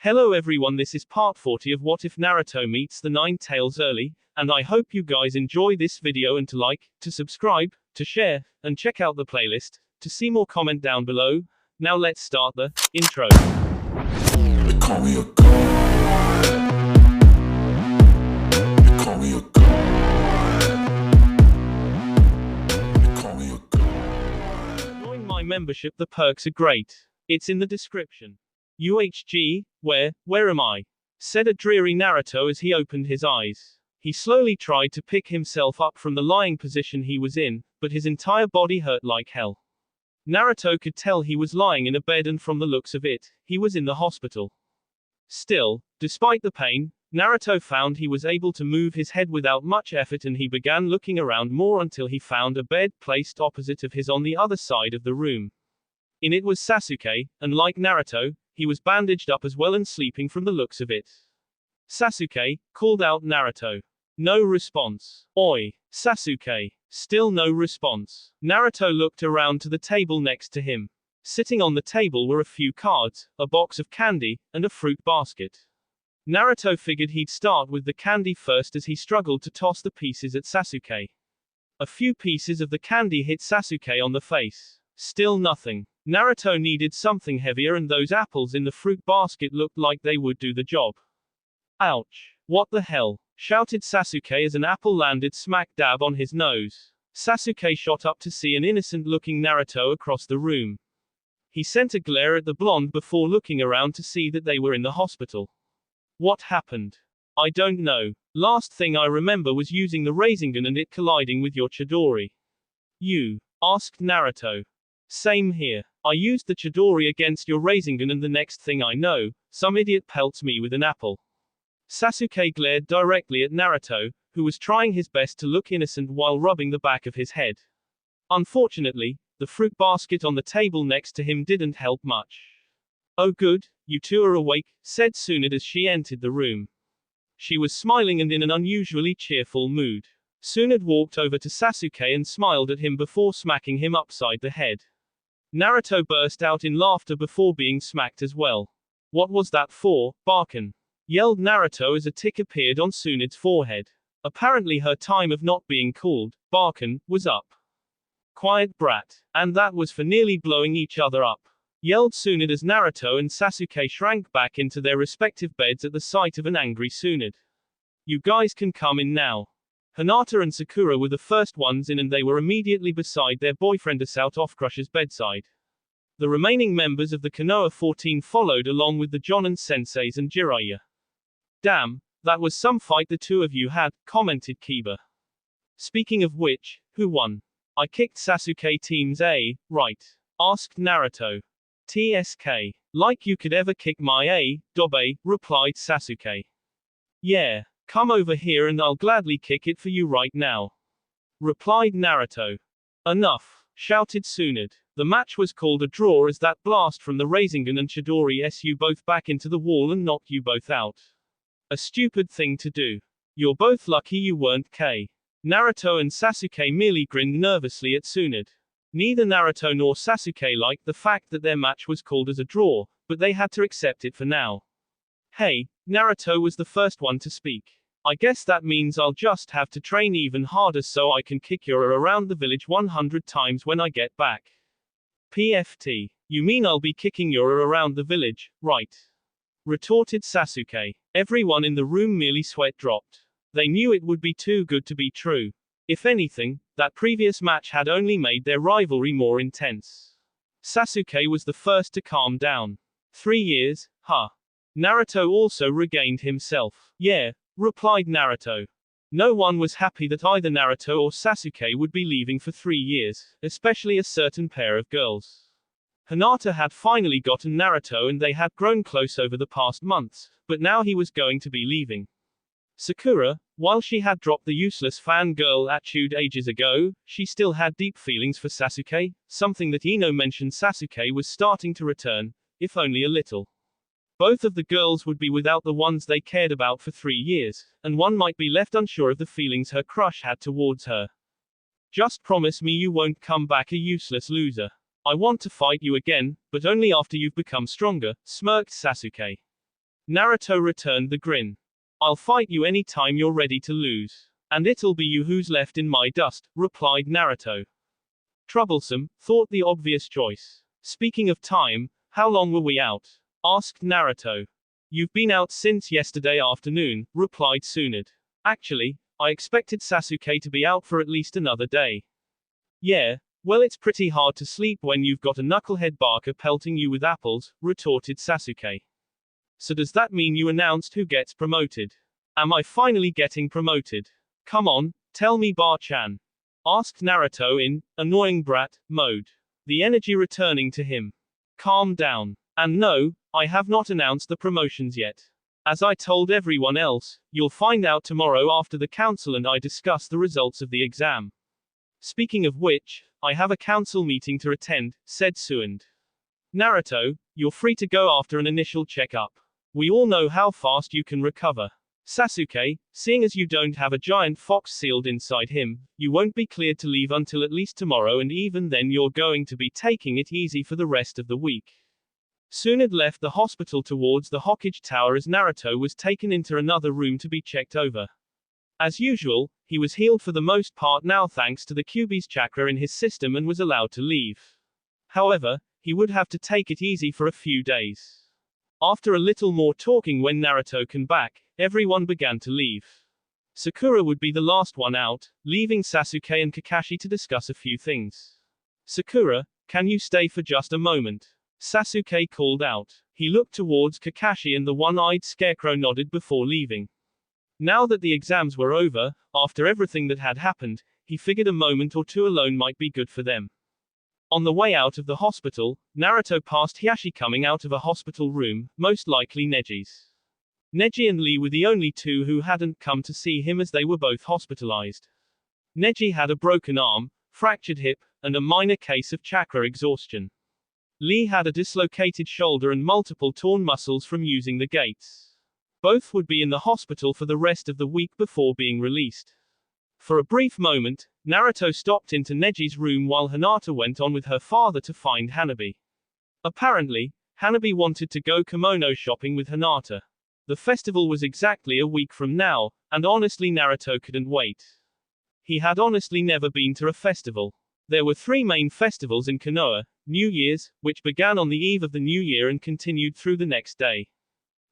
Hello everyone, this is part 40 of What If Naruto Meets the Nine Tails Early, and I hope you guys enjoy this video and to like, to subscribe, to share, and check out the playlist, to see more comment down below. Now let's start the intro. They call me a god. They call me a god. They call me a god. Join my membership, the perks are great. It's in the description. UHG, where am I? Said a dreary Naruto as he opened his eyes. He slowly tried to pick himself up from the lying position he was in, but his entire body hurt like hell. Naruto could tell he was lying in a bed, and from the looks of it, he was in the hospital. Still, despite the pain, Naruto found he was able to move his head without much effort, and he began looking around more until he found a bed placed opposite of his on the other side of the room. In it was Sasuke, and like Naruto, he was bandaged up as well and sleeping from the looks of it. Sasuke, called out Naruto. No response. Oi, Sasuke. Still no response. Naruto looked around to the table next to him. Sitting on the table were a few cards, a box of candy, and a fruit basket. Naruto figured he'd start with the candy first as he struggled to toss the pieces at Sasuke. A few pieces of the candy hit Sasuke on the face. Still nothing. Naruto needed something heavier, and those apples in the fruit basket looked like they would do the job. Ouch. What the hell? Shouted Sasuke as an apple landed smack dab on his nose. Sasuke shot up to see an innocent-looking Naruto across the room. He sent a glare at the blonde before looking around to see that they were in the hospital. What happened? I don't know. Last thing I remember was using the Rasengan and it colliding with your Chidori. You? Asked Naruto. Same here. I used the Chidori against your Rasengan, and the next thing I know, some idiot pelts me with an apple. Sasuke glared directly at Naruto, who was trying his best to look innocent while rubbing the back of his head. Unfortunately, the fruit basket on the table next to him didn't help much. Oh good, you two are awake, said Tsunade as she entered the room. She was smiling and in an unusually cheerful mood. Tsunade walked over to Sasuke and smiled at him before smacking him upside the head. Naruto burst out in laughter before being smacked as well. What was that for, Barkin? Yelled Naruto as a tick appeared on Tsunade's forehead. Apparently her time of not being called Barkin was up. Quiet brat. And that was for nearly blowing each other up. Yelled Tsunade as Naruto and Sasuke shrank back into their respective beds at the sight of an angry Tsunade. You guys can come in now. Hinata and Sakura were the first ones in, and they were immediately beside their boyfriend Asao off Crush's bedside. The remaining members of the Konoha 14 followed along with the Jonin senseis and Jiraiya. Damn, that was some fight the two of you had, commented Kiba. Speaking of which, who won? I kicked Sasuke team's A, right? Asked Naruto. TSK. Like you could ever kick my A, Dobe, replied Sasuke. Yeah. Come over here and I'll gladly kick it for you right now. Replied Naruto. Enough, shouted Tsunade. The match was called a draw as that blast from the Rasengan and Chidori you both back into the wall and knocked you both out. A stupid thing to do. You're both lucky you weren't K. Naruto and Sasuke merely grinned nervously at Tsunade. Neither Naruto nor Sasuke liked the fact that their match was called as a draw, but they had to accept it for now. Hey, Naruto was the first one to speak. I guess that means I'll just have to train even harder so I can kick your around the village 100 times when I get back. PFT. You mean I'll be kicking your around the village, right? Retorted Sasuke. Everyone in the room merely sweat dropped. They knew it would be too good to be true. If anything, that previous match had only made their rivalry more intense. Sasuke was the first to calm down. 3 years, huh? Naruto also regained himself. Yeah, replied Naruto. No one was happy that either Naruto or Sasuke would be leaving for 3 years, especially a certain pair of girls. Hinata had finally gotten Naruto and they had grown close over the past months, but now he was going to be leaving. Sakura, while she had dropped the useless fangirl attitude ages ago, she still had deep feelings for Sasuke, something that Ino mentioned Sasuke was starting to return, if only a little. Both of the girls would be without the ones they cared about for 3 years, and one might be left unsure of the feelings her crush had towards her. Just promise me you won't come back a useless loser. I want to fight you again, but only after you've become stronger, smirked Sasuke. Naruto returned the grin. I'll fight you any time you're ready to lose. And it'll be you who's left in my dust, replied Naruto. Troublesome, thought the obvious choice. Speaking of time, how long were we out? Asked Naruto. You've been out since yesterday afternoon, replied Tsunade. Actually, I expected Sasuke to be out for at least another day. Yeah, well it's pretty hard to sleep when you've got a knucklehead barker pelting you with apples, retorted Sasuke. So does that mean you announced who gets promoted? Am I finally getting promoted? Come on, tell me Bar-chan. Asked Naruto in annoying brat mode. The energy returning to him. Calm down. And no, I have not announced the promotions yet. As I told everyone else, you'll find out tomorrow after the council and I discuss the results of the exam. Speaking of which, I have a council meeting to attend, said Tsunade. Naruto, you're free to go after an initial checkup. We all know how fast you can recover. Sasuke, seeing as you don't have a giant fox sealed inside him, you won't be cleared to leave until at least tomorrow, and even then you're going to be taking it easy for the rest of the week. Tsunade left the hospital towards the Hokage Tower as Naruto was taken into another room to be checked over. As usual, he was healed for the most part now thanks to the Kyuubi's chakra in his system and was allowed to leave. However, he would have to take it easy for a few days. After a little more talking when Naruto came back, everyone began to leave. Sakura would be the last one out, leaving Sasuke and Kakashi to discuss a few things. Sakura, can you stay for just a moment? Sasuke called out. He looked towards Kakashi and the one-eyed scarecrow nodded before leaving. Now that the exams were over, after everything that had happened, he figured a moment or two alone might be good for them. On the way out of the hospital, Naruto passed Hiashi coming out of a hospital room, most likely Neji's. Neji and Lee were the only two who hadn't come to see him as they were both hospitalized. Neji had a broken arm, fractured hip, and a minor case of chakra exhaustion. Lee had a dislocated shoulder and multiple torn muscles from using the gates. Both would be in the hospital for the rest of the week before being released. For a brief moment, Naruto stopped into Neji's room while Hinata went on with her father to find Hanabi. Apparently, Hanabi wanted to go kimono shopping with Hinata. The festival was exactly a week from now, and honestly Naruto couldn't wait. He had honestly never been to a festival. There were 3 main festivals in Konoha: New Year's, which began on the eve of the new year and continued through the next day.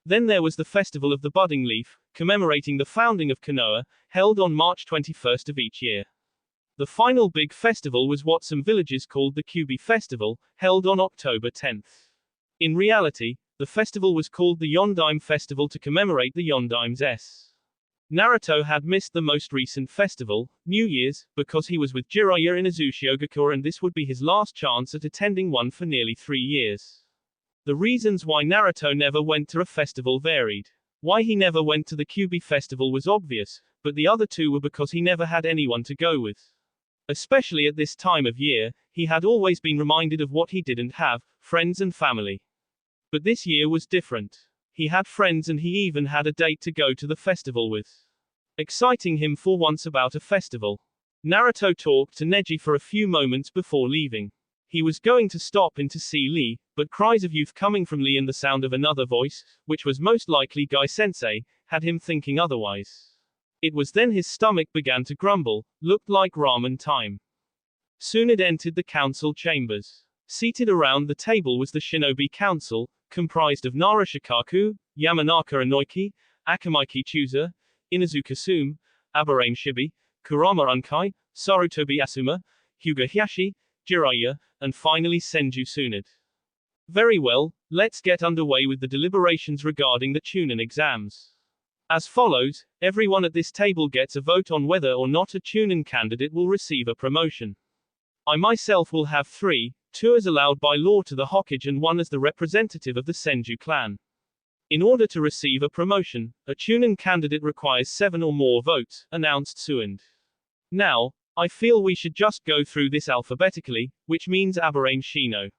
Then there was the Festival of the Budding Leaf, commemorating the founding of Konoha, held on March 21st of each year. The final big festival was what some villages called the Kyuubi Festival, held on October 10th. In reality, the festival was called the Yondaime Festival to commemorate the Yondaimes. Naruto had missed the most recent festival, New Year's, because he was with Jiraiya in Azuchiogakure and this would be his last chance at attending one for nearly 3 years. The reasons why Naruto never went to a festival varied. Why he never went to the Kyuubi festival was obvious, but the other two were because he never had anyone to go with. Especially at this time of year, he had always been reminded of what he didn't have, friends and family. But this year was different. He had friends and he even had a date to go to the festival with. Exciting him for once about a festival. Naruto talked to Neji for a few moments before leaving. He was going to stop in to see Lee, but cries of youth coming from Lee and the sound of another voice, which was most likely Guy-sensei, had him thinking otherwise. It was then his stomach began to grumble, looked like ramen time. Tsunade entered the council chambers. Seated around the table was the Shinobi Council, comprised of Nara Shikaku, Yamanaka Inoki, Akamaiki Chusa, Inuzuka Sume, Aburame Shibi, Kurama Unkai, Sarutobi Asuma, Hyuga Hiashi, Jiraiya, and finally Senju Tsunade. Very well, let's get underway with the deliberations regarding the Chunin exams. As follows, everyone at this table gets a vote on whether or not a Chunin candidate will receive a promotion. I myself will have 3, 2 as allowed by law to the Hokage and 1 as the representative of the Senju clan. In order to receive a promotion, a Chunin candidate requires 7 or more votes, announced Tsunade. Now, I feel we should just go through this alphabetically, which means Aburame Shino.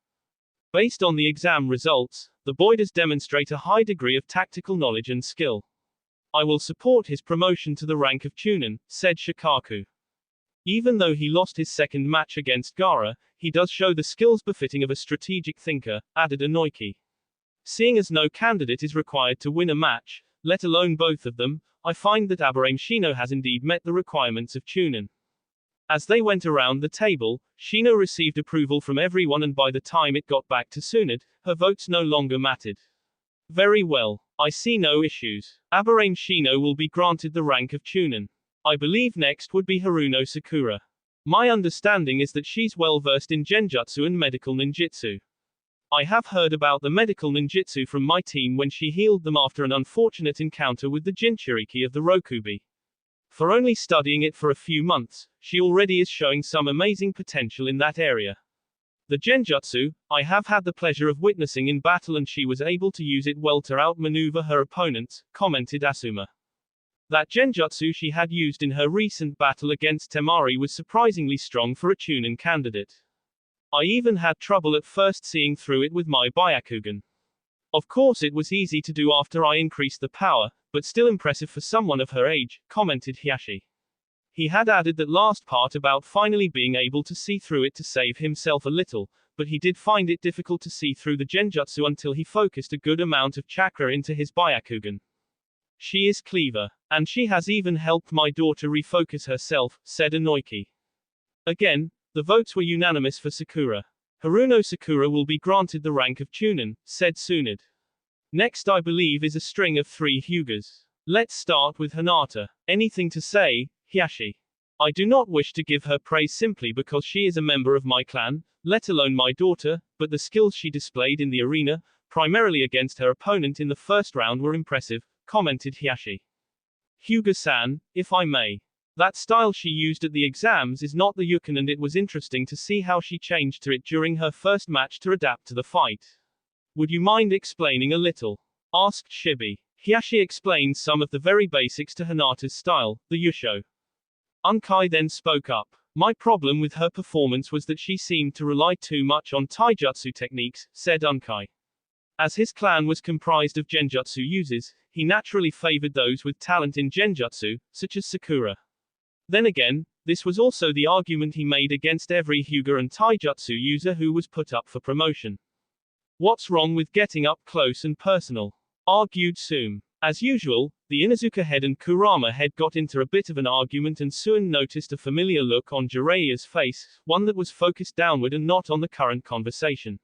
Based on the exam results, the boy does demonstrate a high degree of tactical knowledge and skill. I will support his promotion to the rank of Chunin, said Shikaku. Even though he lost his second match against Gaara, he does show the skills befitting of a strategic thinker, added Inoki. Seeing as no candidate is required to win a match, let alone both of them, I find that Abraham Shino has indeed met the requirements of Chunin. As they went around the table, Shino received approval from everyone, and by the time it got back to Tsunade, her votes no longer mattered. Very well. I see no issues. Abraham Shino will be granted the rank of Chunin. I believe next would be Haruno Sakura. My understanding is that she's well versed in genjutsu and medical ninjutsu. I have heard about the medical ninjutsu from my team when she healed them after an unfortunate encounter with the Jinchuriki of the Rokubi. For only studying it for a few months, she already is showing some amazing potential in that area. The genjutsu, I have had the pleasure of witnessing in battle, and she was able to use it well to outmaneuver her opponents, commented Asuma. That genjutsu she had used in her recent battle against Temari was surprisingly strong for a Chunin candidate. I even had trouble at first seeing through it with my Byakugan. Of course it was easy to do after I increased the power, but still impressive for someone of her age, commented Hiashi. He had added that last part about finally being able to see through it to save himself a little, but he did find it difficult to see through the genjutsu until he focused a good amount of chakra into his Byakugan. She is clever. And she has even helped my daughter refocus herself, said Inoiki. Again, the votes were unanimous for Sakura. Haruno Sakura will be granted the rank of Chunin, said Tsunade. Next I believe is a string of 3 Hyugas. Let's start with Hinata. Anything to say, Hiashi? I do not wish to give her praise simply because she is a member of my clan, let alone my daughter, but the skills she displayed in the arena, primarily against her opponent in the first round, were impressive, commented Hiashi. Hyuga-san, if I may. That style she used at the exams is not the Yukan, and it was interesting to see how she changed to it during her first match to adapt to the fight. Would you mind explaining a little? Asked Shibi. Hiashi explained some of the very basics to Hinata's style, the Yusho. Unkai then spoke up. My problem with her performance was that she seemed to rely too much on taijutsu techniques, said Unkai. As his clan was comprised of genjutsu users, he naturally favored those with talent in genjutsu, such as Sakura. Then again, this was also the argument he made against every Hyuga and taijutsu user who was put up for promotion. What's wrong with getting up close and personal? Argued Sume. As usual, the Inuzuka head and Kurama head got into a bit of an argument, and Suin noticed a familiar look on Jiraiya's face, one that was focused downward and not on the current conversation.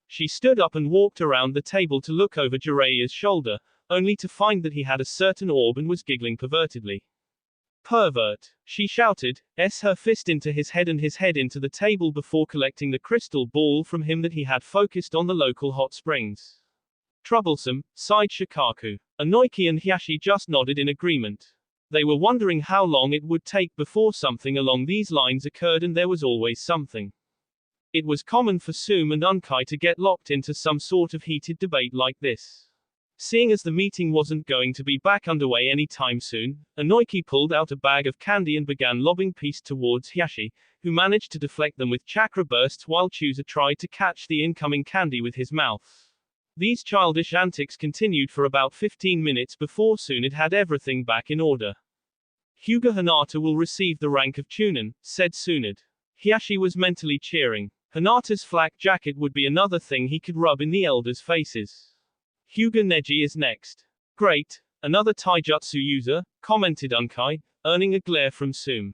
She stood up and walked around the table to look over Jiraiya's shoulder, only to find that he had a certain orb and was giggling pervertedly. Pervert, she shouted, her fist into his head and his head into the table before collecting the crystal ball from him that he had focused on the local hot springs. Troublesome, sighed Shikaku. Inoiki and Hiashi just nodded in agreement. They were wondering how long it would take before something along these lines occurred, and there was always something. It was common for Sume and Unkai to get locked into some sort of heated debate like this. Seeing as the meeting wasn't going to be back underway anytime soon, Inoiki pulled out a bag of candy and began lobbing pieces towards Hiashi, who managed to deflect them with chakra bursts while Chooser tried to catch the incoming candy with his mouth. These childish antics continued for about 15 minutes before Tsunade had everything back in order. Hyuga Hinata will receive the rank of Chunin, said Tsunade. Hiashi was mentally cheering. Hinata's flak jacket would be another thing he could rub in the elders' faces. Hyuga Neji is next. Great, another taijutsu user, commented Unkai, earning a glare from Sume.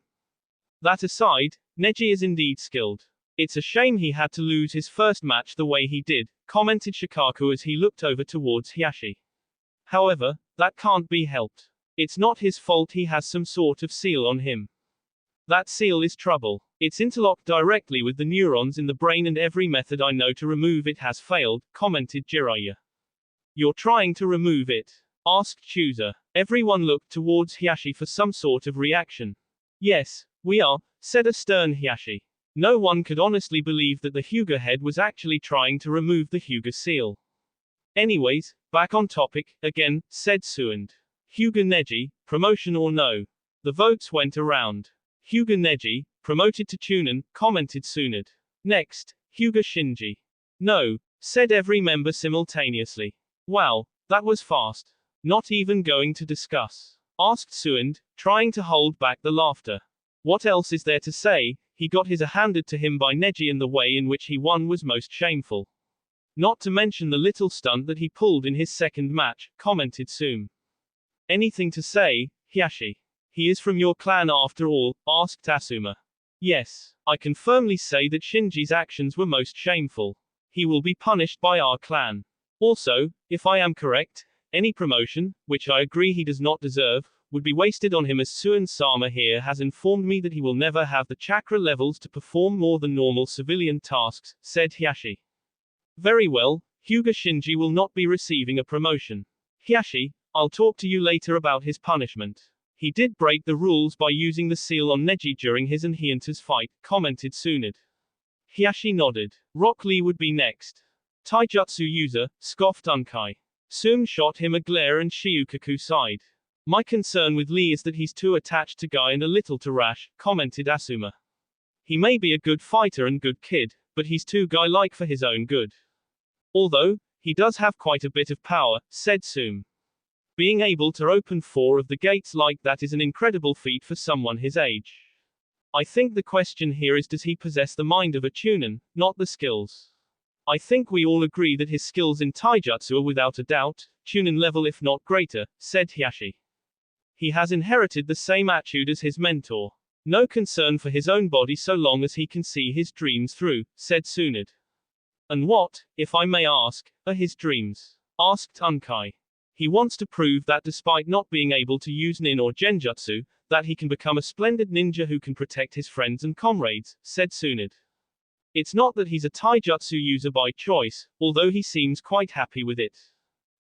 That aside, Neji is indeed skilled. It's a shame he had to lose his first match the way he did, commented Shikaku as he looked over towards Hiashi. However, that can't be helped. It's not his fault he has some sort of seal on him. That seal is trouble. It's interlocked directly with the neurons in the brain, and every method I know to remove it has failed, commented Jiraiya. You're trying to remove it? Asked Chooser. Everyone looked towards Hiashi for some sort of reaction. Yes, we are, said a stern Hiashi. No one could honestly believe that the Hyuga head was actually trying to remove the Hyuga seal. Anyways, back on topic, again, said Tsunade. Hyuga Neji, promotion or no? The votes went around. Hyuga Neji, promoted to Chunin, commented Tsunade. Next, Hyuga Shinji. No, said every member simultaneously. Wow, that was fast. Not even going to discuss? Asked Tsunade, trying to hold back the laughter. What else is there to say? He got his handed to him by Neji, and the way in which he won was most shameful. Not to mention the little stunt that he pulled in his second match, commented Sume. Anything to say, Hiashi? He is from your clan after all, asked Asuma. Yes, I can firmly say that Shinji's actions were most shameful. He will be punished by our clan. Also, if I am correct, any promotion, which I agree he does not deserve, would be wasted on him, as Suan-sama here has informed me that he will never have the chakra levels to perform more than normal civilian tasks, said Hiashi. Very well, Hyuga Shinji will not be receiving a promotion. Hiashi, I'll talk to you later about his punishment. He did break the rules by using the seal on Neji during his and Hyunta's fight, commented Tsunade. Hiashi nodded. Rock Lee would be next. Taijutsu user, scoffed Unkai. Sume shot him a glare and Shiukaku sighed. My concern with Lee is that he's too attached to Guy and a little too rash, commented Asuma. He may be a good fighter and good kid, but he's too Guy-like for his own good. Although, he does have quite a bit of power, said Sume. Being able to open 4 of the gates like that is an incredible feat for someone his age. I think the question here is, does he possess the mind of a Chunin, not the skills? I think we all agree that his skills in Taijutsu are without a doubt, Chunin level if not greater, said Hiashi. He has inherited the same attitude as his mentor. No concern for his own body so long as he can see his dreams through, said Tsunade. And what, if I may ask, are his dreams? Asked Unkai. He wants to prove that despite not being able to use nin or genjutsu, that he can become a splendid ninja who can protect his friends and comrades, said Tsunade. It's not that he's a taijutsu user by choice, although he seems quite happy with it.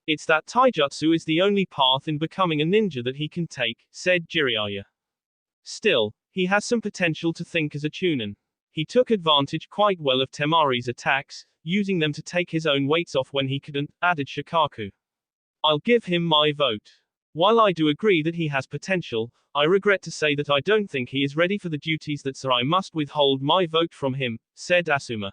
It's that taijutsu is the only path in becoming a ninja that he can take, said Jiraiya. Still, he has some potential to think as a chunin. He took advantage quite well of Temari's attacks, using them to take his own weights off when he couldn't, added Shikaku. I'll give him my vote. While I do agree that he has potential, I regret to say that I don't think he is ready for the duties that so I must withhold my vote from him, said Asuma.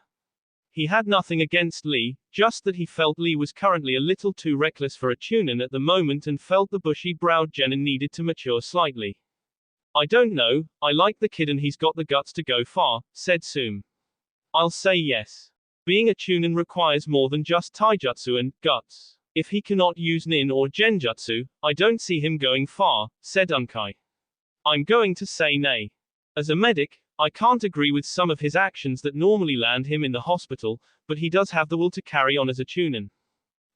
He had nothing against Lee, just that he felt Lee was currently a little too reckless for a chunin at the moment and felt the bushy-browed genin needed to mature slightly. I don't know, I like the kid and he's got the guts to go far, said Sume. I'll say yes. Being a chunin requires more than just taijutsu and guts. If he cannot use nin or genjutsu, I don't see him going far, said Unkai. I'm going to say nay. As a medic, I can't agree with some of his actions that normally land him in the hospital, but he does have the will to carry on as a chunin.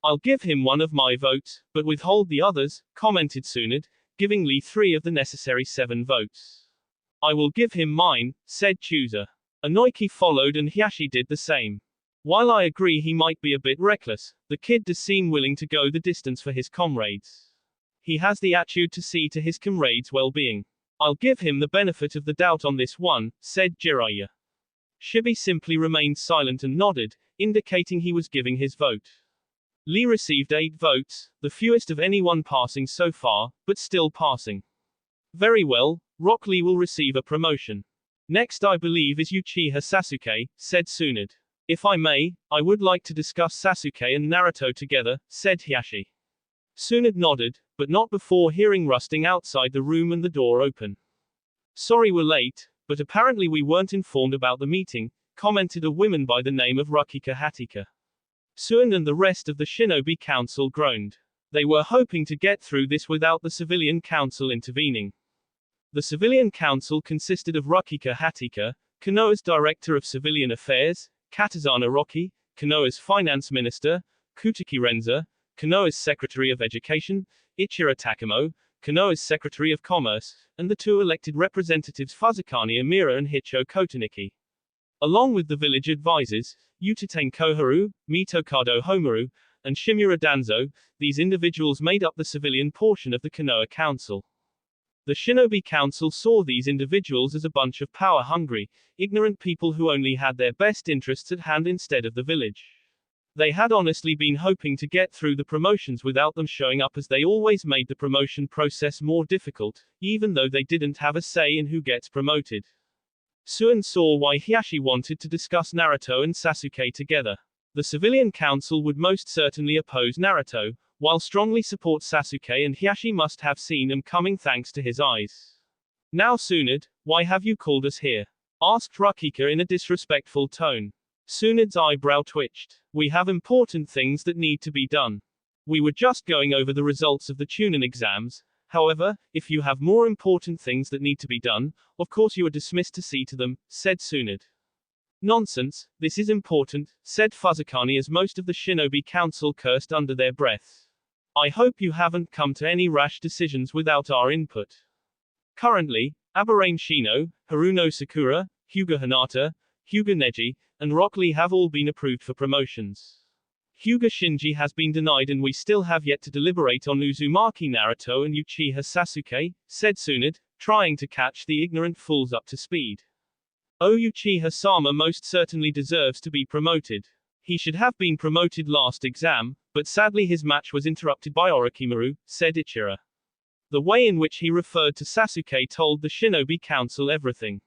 I'll give him one of my votes, but withhold the others, commented Tsunade, giving Lee 3 of the necessary 7 votes. I will give him mine, said Chooser. Inoiki followed and Hiashi did the same. While I agree he might be a bit reckless, the kid does seem willing to go the distance for his comrades. He has the attitude to see to his comrades' well-being. I'll give him the benefit of the doubt on this one, said Jiraiya. Shibi simply remained silent and nodded, indicating he was giving his vote. Lee received 8 votes, the fewest of anyone passing so far, but still passing. Very well, Rock Lee will receive a promotion. Next I believe is Uchiha Sasuke, said Tsunade. If I may, I would like to discuss Sasuke and Naruto together, said Hiashi. Tsunade nodded, but not before hearing rusting outside the room and the door open. Sorry we're late, but apparently we weren't informed about the meeting, commented a woman by the name of Rukika Hatika. Suan and the rest of the Shinobi Council groaned. They were hoping to get through this without the Civilian Council intervening. The Civilian Council consisted of Rukika Hatika, Konoha's Director of Civilian Affairs, Katazana Rocky, Konoha's Finance Minister, Kutaki Renza, Konoha's Secretary of Education, Ichiro Takamo, Konoha's Secretary of Commerce, and the 2 elected representatives Fuzukani Amira and Hicho Kotoniki. Along with the village advisors, Utatane Koharu, Mitokado Homaru, and Shimura Danzo, these individuals made up the civilian portion of the Konoha Council. The Shinobi Council saw these individuals as a bunch of power-hungry, ignorant people who only had their best interests at hand instead of the village. They had honestly been hoping to get through the promotions without them showing up, as they always made the promotion process more difficult, even though they didn't have a say in who gets promoted. Suan saw why Hiashi wanted to discuss Naruto and Sasuke together. The Civilian Council would most certainly oppose Naruto, while strongly support Sasuke, and Hiashi must have seen him coming thanks to his eyes. Now Tsunade, why have you called us here? Asked Rukika in a disrespectful tone. Tsunde's eyebrow twitched. We have important things that need to be done. We were just going over the results of the Chunin exams. However, if you have more important things that need to be done, of course you are dismissed to see to them, said Tsunade. Nonsense, this is important, said Fuzukani as most of the Shinobi Council cursed under their breath. I hope you haven't come to any rash decisions without our input. Currently, Aberrane Shino, Haruno Sakura, Hyuga Hinata, Hyuga Neji, and Rock Lee have all been approved for promotions. Hyuga Shinji has been denied and we still have yet to deliberate on Uzumaki Naruto and Uchiha Sasuke, said Tsunade, trying to catch the ignorant fools up to speed. Oh, Uchiha-sama most certainly deserves to be promoted. He should have been promoted last exam, but sadly his match was interrupted by Orochimaru, said Ichira. The way in which he referred to Sasuke told the Shinobi Council everything.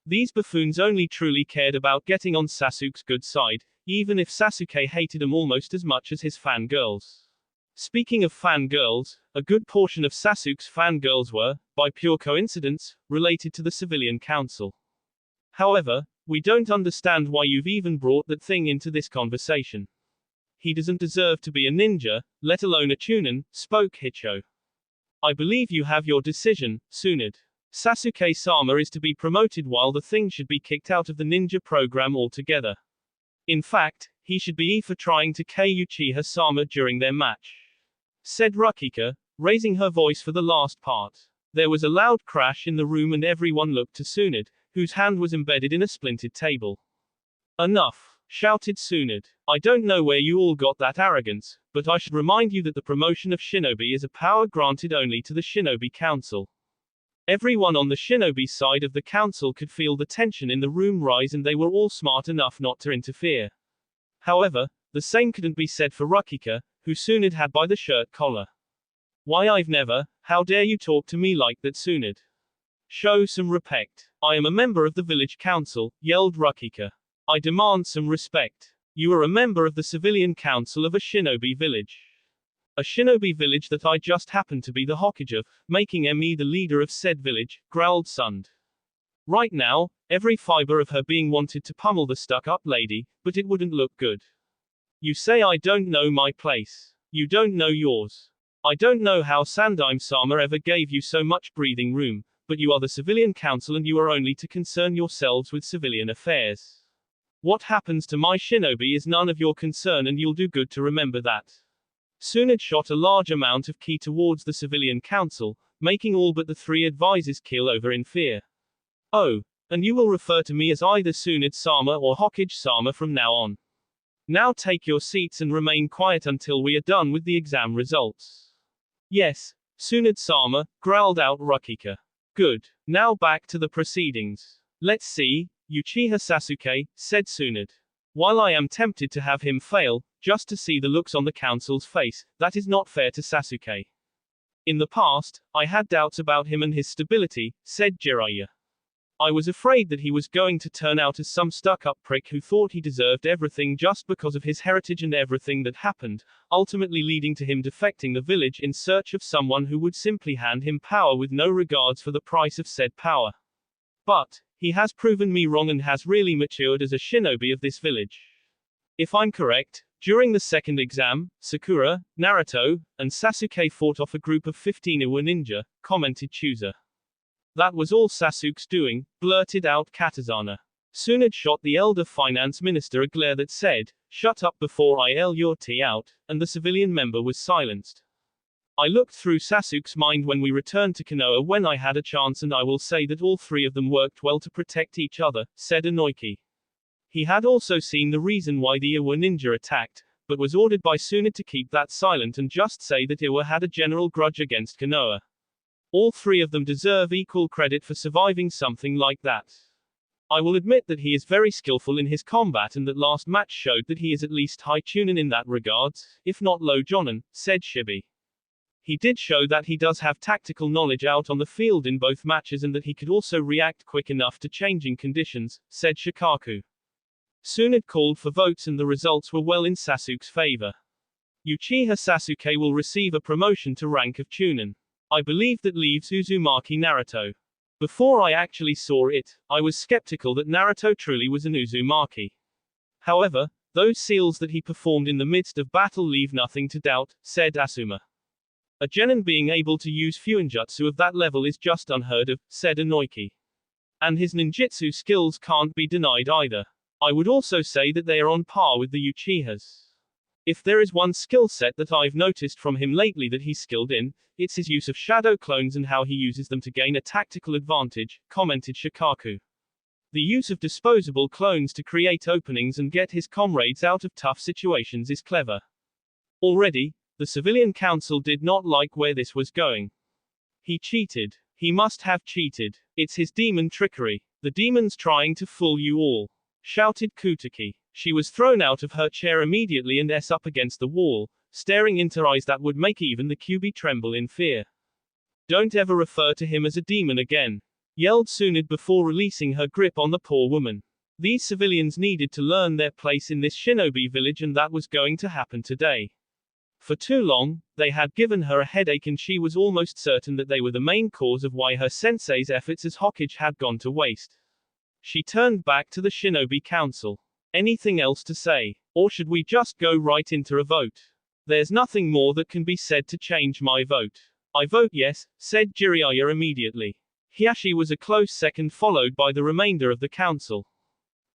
These buffoons only truly cared about getting on Sasuke's good side, even if Sasuke hated him almost as much as his fangirls. Speaking of fangirls, a good portion of Sasuke's fangirls were, by pure coincidence, related to the civilian council. However, we don't understand why you've even brought that thing into this conversation. He doesn't deserve to be a ninja, let alone a Chunin, spoke Hicho. I believe you have your decision, Tsunade. Sasuke-sama is to be promoted while the thing should be kicked out of the ninja program altogether. In fact, he should be for trying to K Uchiha-sama during their match, said Rukika, raising her voice for the last part. There was a loud crash in the room and everyone looked to Tsunade, whose hand was embedded in a splintered table. Enough, shouted Tsunade. I don't know where you all got that arrogance, but I should remind you that the promotion of shinobi is a power granted only to the Shinobi Council. Everyone on the shinobi side of the council could feel the tension in the room rise and they were all smart enough not to interfere. However, the same couldn't be said for Rukika, who Tsunade had by the shirt collar. Why I've never, how dare you talk to me like that, Tsunade? Show some respect. I am a member of the village council, yelled Rukika. I demand some respect. You are a member of the civilian council of a shinobi village. A shinobi village that I just happen to be the Hokage of, making me the leader of said village, growled Sund. Right now, every fiber of her being wanted to pummel the stuck-up lady, but it wouldn't look good. You say I don't know my place. You don't know yours. I don't know how Sandaime-sama ever gave you so much breathing room, but you are the civilian council and you are only to concern yourselves with civilian affairs. What happens to my shinobi is none of your concern and you'll do good to remember that. Tsunade shot a large amount of ki towards the civilian council, making all but the three advisors keel over in fear. Oh, and you will refer to me as either Tsunade-sama or Hokage-sama from now on. Now take your seats and remain quiet until we are done with the exam results. Yes, Tsunade-sama, growled out Rukika. Good. Now back to the proceedings. Let's see, Uchiha Sasuke, said Tsunade. While I am tempted to have him fail, just to see the looks on the council's face, that is not fair to Sasuke. In the past, I had doubts about him and his stability, said Jiraiya. I was afraid that he was going to turn out as some stuck-up prick who thought he deserved everything just because of his heritage and everything that happened, ultimately leading to him defecting the village in search of someone who would simply hand him power with no regards for the price of said power. But, he has proven me wrong and has really matured as a shinobi of this village. If I'm correct, during the second exam, Sakura, Naruto, and Sasuke fought off a group of 15 Iwa ninja, commented Chooser. That was all Sasuke's doing, blurted out Katazana. Tsunade shot the elder finance minister a glare that said, shut up before I yell your tea out, and the civilian member was silenced. I looked through Sasuke's mind when we returned to Konoha when I had a chance and I will say that all three of them worked well to protect each other, said Inoiki. He had also seen the reason why the Iwa ninja attacked, but was ordered by Tsunade to keep that silent and just say that Iwa had a general grudge against Konoha. All three of them deserve equal credit for surviving something like that. I will admit that he is very skillful in his combat and that last match showed that he is at least high chunin in that regards, if not low jonin, said Shibi. He did show that he does have tactical knowledge out on the field in both matches and that he could also react quick enough to changing conditions, said Shikaku. Tsunade called for votes and the results were well in Sasuke's favor. Uchiha Sasuke will receive a promotion to rank of Chunin. I believe that leaves Uzumaki Naruto. Before I actually saw it, I was skeptical that Naruto truly was an Uzumaki. However, those seals that he performed in the midst of battle leave nothing to doubt, said Asuma. A genin being able to use fuinjutsu of that level is just unheard of, said Inoiki. And his ninjutsu skills can't be denied either. I would also say that they are on par with the Uchihas. If there is one skill set that I've noticed from him lately that he's skilled in, it's his use of shadow clones and how he uses them to gain a tactical advantage, commented Shikaku. The use of disposable clones to create openings and get his comrades out of tough situations is clever. Already, the civilian council did not like where this was going. He cheated. He must have cheated. It's his demon trickery. The demon's trying to fool you all, shouted Kutaki. She was thrown out of her chair immediately and up against the wall, staring into eyes that would make even the QB tremble in fear. Don't ever refer to him as a demon again, yelled Tsunade before releasing her grip on the poor woman. These civilians needed to learn their place in this shinobi village, and that was going to happen today. For too long, they had given her a headache, and she was almost certain that they were the main cause of why her sensei's efforts as Hokage had gone to waste. She turned back to the shinobi council. Anything else to say? Or should we just go right into a vote? There's nothing more that can be said to change my vote. I vote yes, said Jiraiya immediately. Hiashi was a close second, followed by the remainder of the council.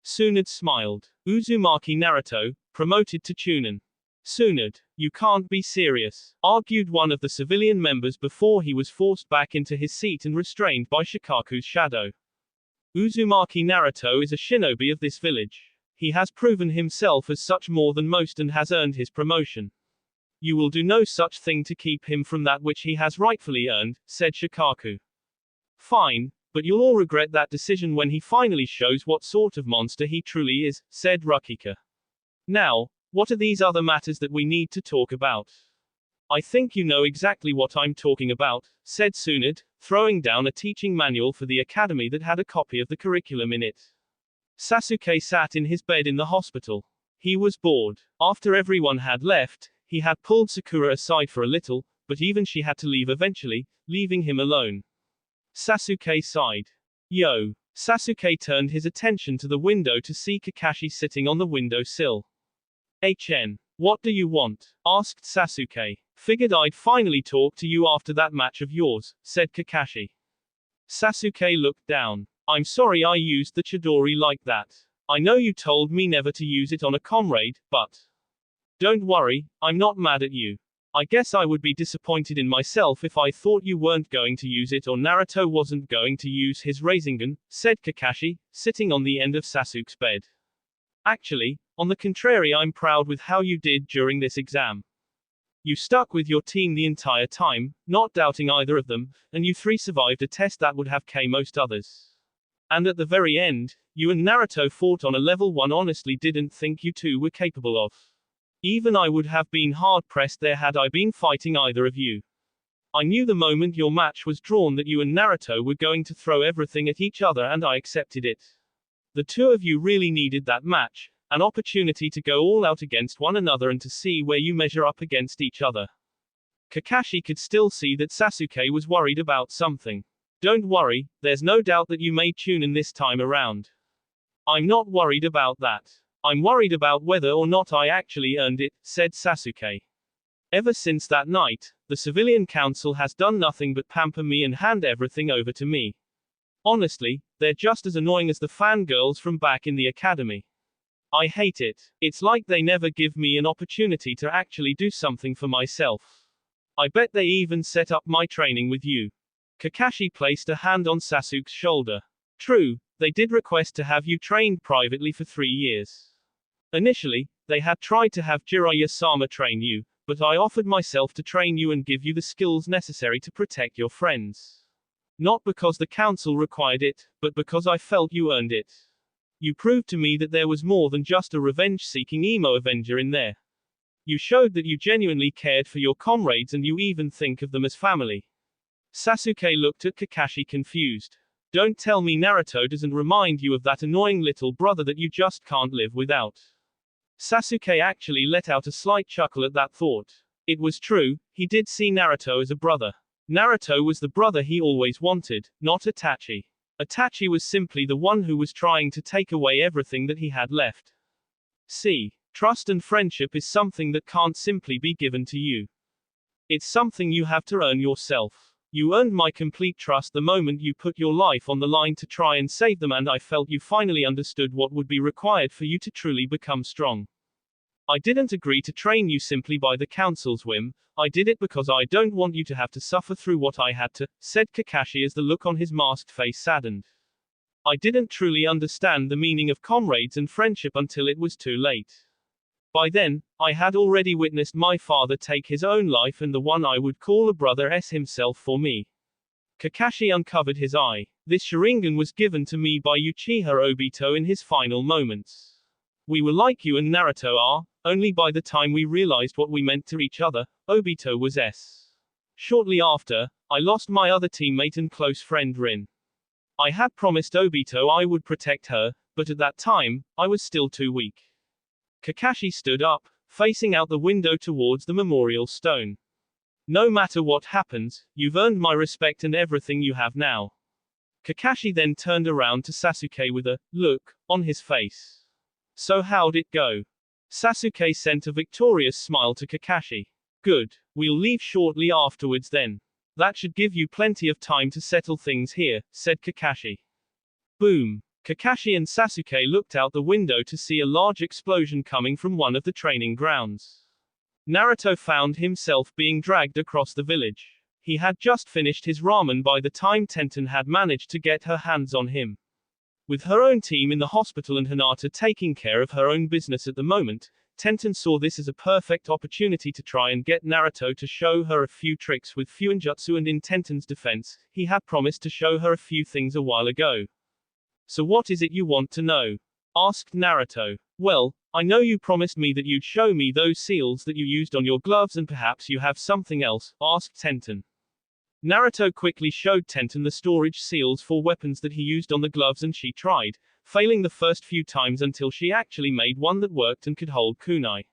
Tsunade smiled. Uzumaki Naruto, promoted to Chunin. Tsunade, you can't be serious, argued one of the civilian members before he was forced back into his seat and restrained by Shikaku's shadow. Uzumaki Naruto is a shinobi of this village. He has proven himself as such more than most and has earned his promotion. You will do no such thing to keep him from that which he has rightfully earned, said Shikaku. Fine, but you'll all regret that decision when he finally shows what sort of monster he truly is, said Rukika. Now, what are these other matters that we need to talk about? I think you know exactly what I'm talking about, said Tsunade, throwing down a teaching manual for the academy that had a copy of the curriculum in it. Sasuke sat in his bed in the hospital. He was bored. After everyone had left, he had pulled Sakura aside for a little, but even she had to leave eventually, leaving him alone. Sasuke sighed. Yo. Sasuke turned his attention to the window to see Kakashi sitting on the windowsill. What do you want? Asked Sasuke. Figured I'd finally talk to you after that match of yours, said Kakashi. Sasuke looked down. I'm sorry I used the Chidori like that. I know you told me never to use it on a comrade, but don't worry, I'm not mad at you. I guess I would be disappointed in myself if I thought you weren't going to use it or Naruto wasn't going to use his Rasengan, said Kakashi, sitting on the end of Sasuke's bed. Actually, on the contrary, I'm proud with how you did during this exam. You stuck with your team the entire time, not doubting either of them, and you three survived a test that would have killed most others. And at the very end, you and Naruto fought on a level one honestly didn't think you two were capable of. Even I would have been hard-pressed there had I been fighting either of you. I knew the moment your match was drawn that you and Naruto were going to throw everything at each other, and I accepted it. The two of you really needed that match, an opportunity to go all out against one another and to see where you measure up against each other. Kakashi could still see that Sasuke was worried about something. Don't worry, there's no doubt that you made Chunin this time around. I'm not worried about that. I'm worried about whether or not I actually earned it, said Sasuke. Ever since that night, the civilian council has done nothing but pamper me and hand everything over to me. Honestly, they're just as annoying as the fangirls from back in the academy. I hate it. It's like they never give me an opportunity to actually do something for myself. I bet they even set up my training with you. Kakashi placed a hand on Sasuke's shoulder. True, they did request to have you trained privately for 3 years. Initially, they had tried to have Jiraiya-sama train you, but I offered myself to train you and give you the skills necessary to protect your friends. Not because the council required it, but because I felt you earned it. You proved to me that there was more than just a revenge-seeking emo avenger in there. You showed that you genuinely cared for your comrades and you even think of them as family. Sasuke looked at Kakashi confused. Don't tell me Naruto doesn't remind you of that annoying little brother that you just can't live without. Sasuke actually let out a slight chuckle at that thought. It was true, he did see Naruto as a brother. Naruto was the brother he always wanted, not Itachi. Itachi was simply the one who was trying to take away everything that he had left. See, trust and friendship is something that can't simply be given to you. It's something you have to earn yourself. You earned my complete trust the moment you put your life on the line to try and save them, and I felt you finally understood what would be required for you to truly become strong. I didn't agree to train you simply by the council's whim. I did it because I don't want you to have to suffer through what I had to, said Kakashi as the look on his masked face saddened. I didn't truly understand the meaning of comrades and friendship until it was too late. By then, I had already witnessed my father take his own life and the one I would call a brother himself for me. Kakashi uncovered his eye. This Sharingan was given to me by Uchiha Obito in his final moments. We were like you and Naruto are, only by the time we realized what we meant to each other, Obito was S. Shortly after, I lost my other teammate and close friend Rin. I had promised Obito I would protect her, but at that time, I was still too weak. Kakashi stood up, facing out the window towards the memorial stone. No matter what happens, you've earned my respect and everything you have now. Kakashi then turned around to Sasuke with a look on his face. So how'd it go? Sasuke sent a victorious smile to Kakashi. Good. We'll leave shortly afterwards then. That should give you plenty of time to settle things here, said Kakashi. Boom. Kakashi and Sasuke looked out the window to see a large explosion coming from one of the training grounds. Naruto found himself being dragged across the village. He had just finished his ramen by the time Tenten had managed to get her hands on him. With her own team in the hospital and Hinata taking care of her own business at the moment, Tenten saw this as a perfect opportunity to try and get Naruto to show her a few tricks with Fuinjutsu, and in Tenten's defense, he had promised to show her a few things a while ago. So what is it you want to know? Asked Naruto. Well, I know you promised me that you'd show me those seals that you used on your gloves, and perhaps you have something else, asked Tenten. Naruto quickly showed Tenten the storage seals for weapons that he used on the gloves, and she tried, failing the first few times until she actually made one that worked and could hold kunai.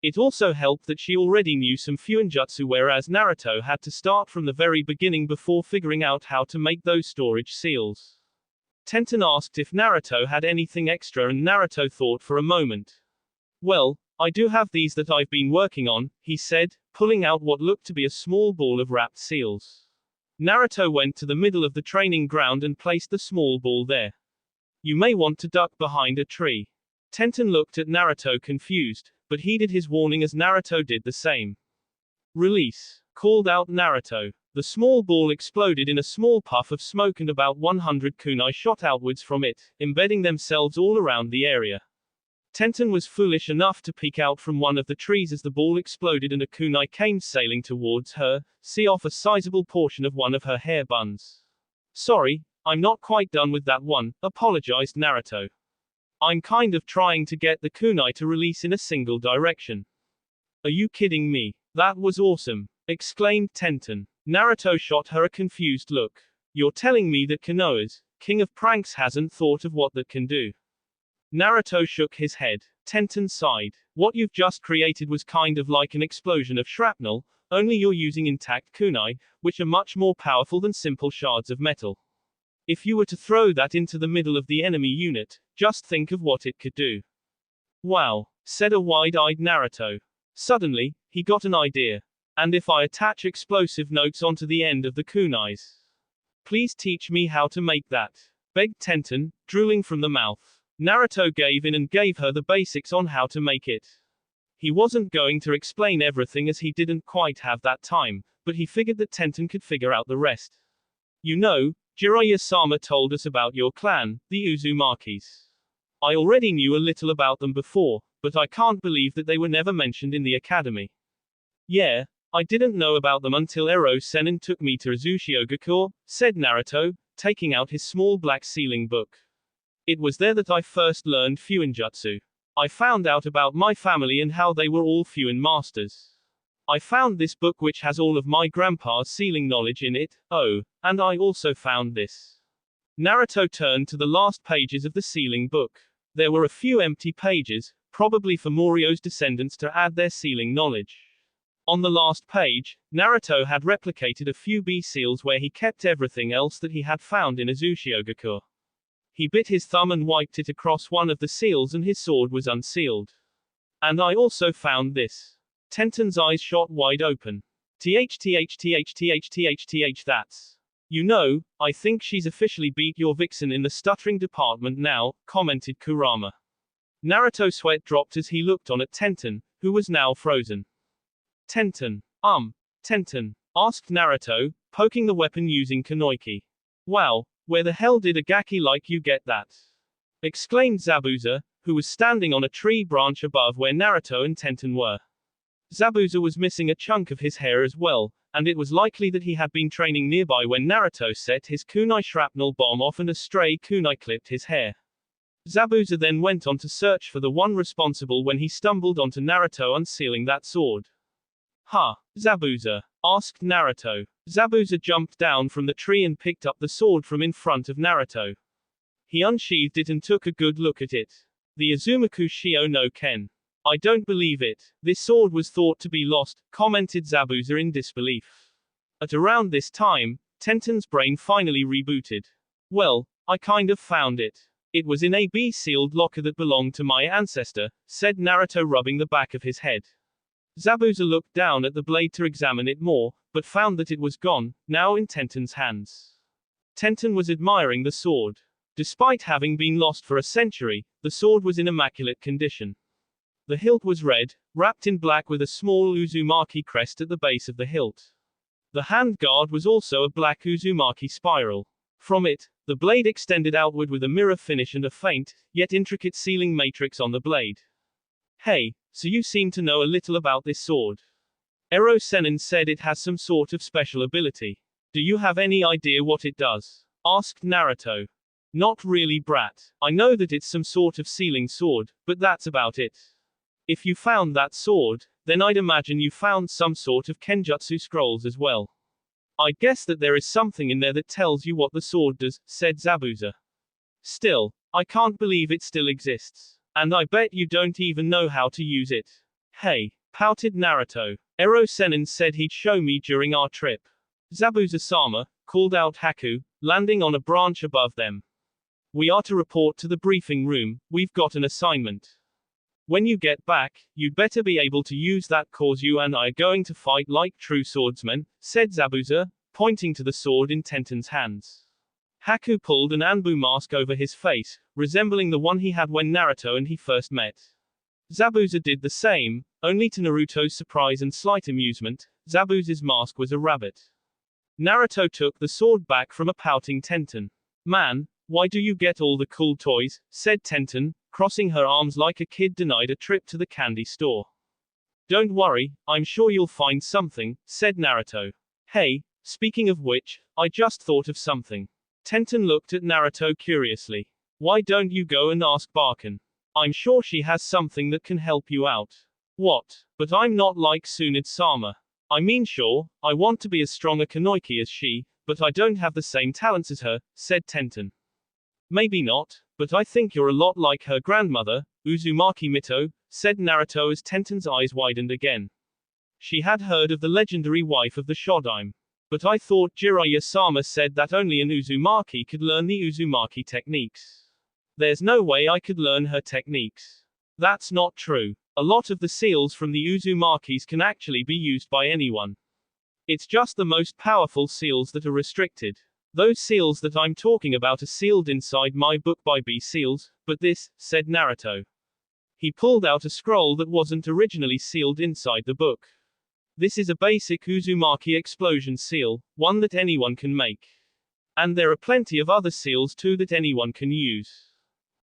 It also helped that she already knew some Fuinjutsu, whereas Naruto had to start from the very beginning before figuring out how to make those storage seals. Tenten asked if Naruto had anything extra, and Naruto thought for a moment. Well, I do have these that I've been working on, he said, pulling out what looked to be a small ball of wrapped seals. Naruto went to the middle of the training ground and placed the small ball there. You may want to duck behind a tree. Tenten looked at Naruto confused, but heeded his warning as Naruto did the same. Release, called out Naruto. The small ball exploded in a small puff of smoke and about 100 kunai shot outwards from it, embedding themselves all around the area. Tenten was foolish enough to peek out from one of the trees as the ball exploded and a kunai came sailing towards her, see off a sizable portion of one of her hair buns. Sorry, I'm not quite done with that one, apologized Naruto. I'm kind of trying to get the kunai to release in a single direction. Are you kidding me? That was awesome, exclaimed Tenten. Naruto shot her a confused look. You're telling me that Konoha's king of pranks hasn't thought of what that can do? Naruto shook his head. Tenten sighed. What you've just created was kind of like an explosion of shrapnel, only you're using intact kunai, which are much more powerful than simple shards of metal. If you were to throw that into the middle of the enemy unit, just think of what it could do. Wow, said a wide-eyed Naruto. Suddenly, he got an idea. And if I attach explosive notes onto the end of the kunais? Please teach me how to make that, begged Tenten, drooling from the mouth. Naruto gave in and gave her the basics on how to make it. He wasn't going to explain everything as he didn't quite have that time, but he figured that Tenten could figure out the rest. You know, Jiraiya-sama told us about your clan, the Uzumakis. I already knew a little about them before, but I can't believe that they were never mentioned in the academy. Yeah, I didn't know about them until Ero-Sennin took me to Uzushiogakure, said Naruto, taking out his small black sealing book. It was there that I first learned Fuinjutsu. I found out about my family and how they were all Fuin masters. I found this book which has all of my grandpa's sealing knowledge in it, oh, and I also found this. Naruto turned to the last pages of the sealing book. There were a few empty pages, probably for Morio's descendants to add their sealing knowledge. On the last page, Naruto had replicated a few B seals where he kept everything else that he had found in Uzushiogakure. He bit his thumb and wiped it across one of the seals and his sword was unsealed. And I also found this. Tenten's eyes shot wide open. That's. You know, I think she's officially beat your vixen in the stuttering department now, commented Kurama. Naruto sweat dropped as he looked on at Tenten, who was now frozen. Tenten. Tenten, asked Naruto, poking the weapon using Kanoiki. Wow, where the hell did a gaki like you get that? Exclaimed Zabuza, who was standing on a tree branch above where Naruto and Tenten were. Zabuza was missing a chunk of his hair as well, and it was likely that he had been training nearby when Naruto set his kunai shrapnel bomb off and a stray kunai clipped his hair. Zabuza then went on to search for the one responsible when he stumbled onto Naruto unsealing that sword. Huh, Zabuza? Asked Naruto. Zabuza jumped down from the tree and picked up the sword from in front of Naruto. He unsheathed it and took a good look at it. The Azumaku Shio no Ken. I don't believe it. This sword was thought to be lost, commented Zabuza in disbelief. At around this time, Tenten's brain finally rebooted. Well, I kind of found it. It was in a B-sealed locker that belonged to my ancestor, said Naruto rubbing the back of his head. Zabuza looked down at the blade to examine it more, but found that it was gone, now in Tenten's hands. Tenten was admiring the sword. Despite having been lost for a century, the sword was in immaculate condition. The hilt was red, wrapped in black with a small Uzumaki crest at the base of the hilt. The hand guard was also a black Uzumaki spiral. From it, the blade extended outward with a mirror finish and a faint, yet intricate sealing matrix on the blade. Hey, so you seem to know a little about this sword. Ero Sennin said it has some sort of special ability. Do you have any idea what it does? Asked Naruto. Not really, brat. I know that it's some sort of sealing sword, but that's about it. If you found that sword, then I'd imagine you found some sort of Kenjutsu scrolls as well. I guess that there is something in there that tells you what the sword does, said Zabuza. Still, I can't believe it still exists. And I bet you don't even know how to use it. Hey, pouted Naruto. Ero Sennin said he'd show me during our trip. Zabuza-sama, called out Haku, landing on a branch above them. We are to report to the briefing room, we've got an assignment. When you get back, you'd better be able to use that cause you and I are going to fight like true swordsmen, said Zabuza, pointing to the sword in Tenten's hands. Haku pulled an Anbu mask over his face, resembling the one he had when Naruto and he first met. Zabuza did the same, only to Naruto's surprise and slight amusement, Zabuza's mask was a rabbit. Naruto took the sword back from a pouting Tenten. Man, why do you get all the cool toys, said Tenten, crossing her arms like a kid denied a trip to the candy store. Don't worry, I'm sure you'll find something, said Naruto. Hey, speaking of which, I just thought of something. Tenten looked at Naruto curiously. Why don't you go and ask Barkan? I'm sure she has something that can help you out. What? But I'm not like Tsunade-sama. I mean sure, I want to be as strong a Kanoiki as she, but I don't have the same talents as her, said Tenten. Maybe not, but I think you're a lot like her grandmother, Uzumaki Mito, said Naruto as Tenten's eyes widened again. She had heard of the legendary wife of the Shodaime. But I thought Jiraiya-sama said that only an Uzumaki could learn the Uzumaki techniques. There's no way I could learn her techniques. That's not true. A lot of the seals from the Uzumakis can actually be used by anyone. It's just the most powerful seals that are restricted. Those seals that I'm talking about are sealed inside my book by B-seals, but this, said Naruto. He pulled out a scroll that wasn't originally sealed inside the book. This is a basic Uzumaki explosion seal, one that anyone can make. And there are plenty of other seals too that anyone can use.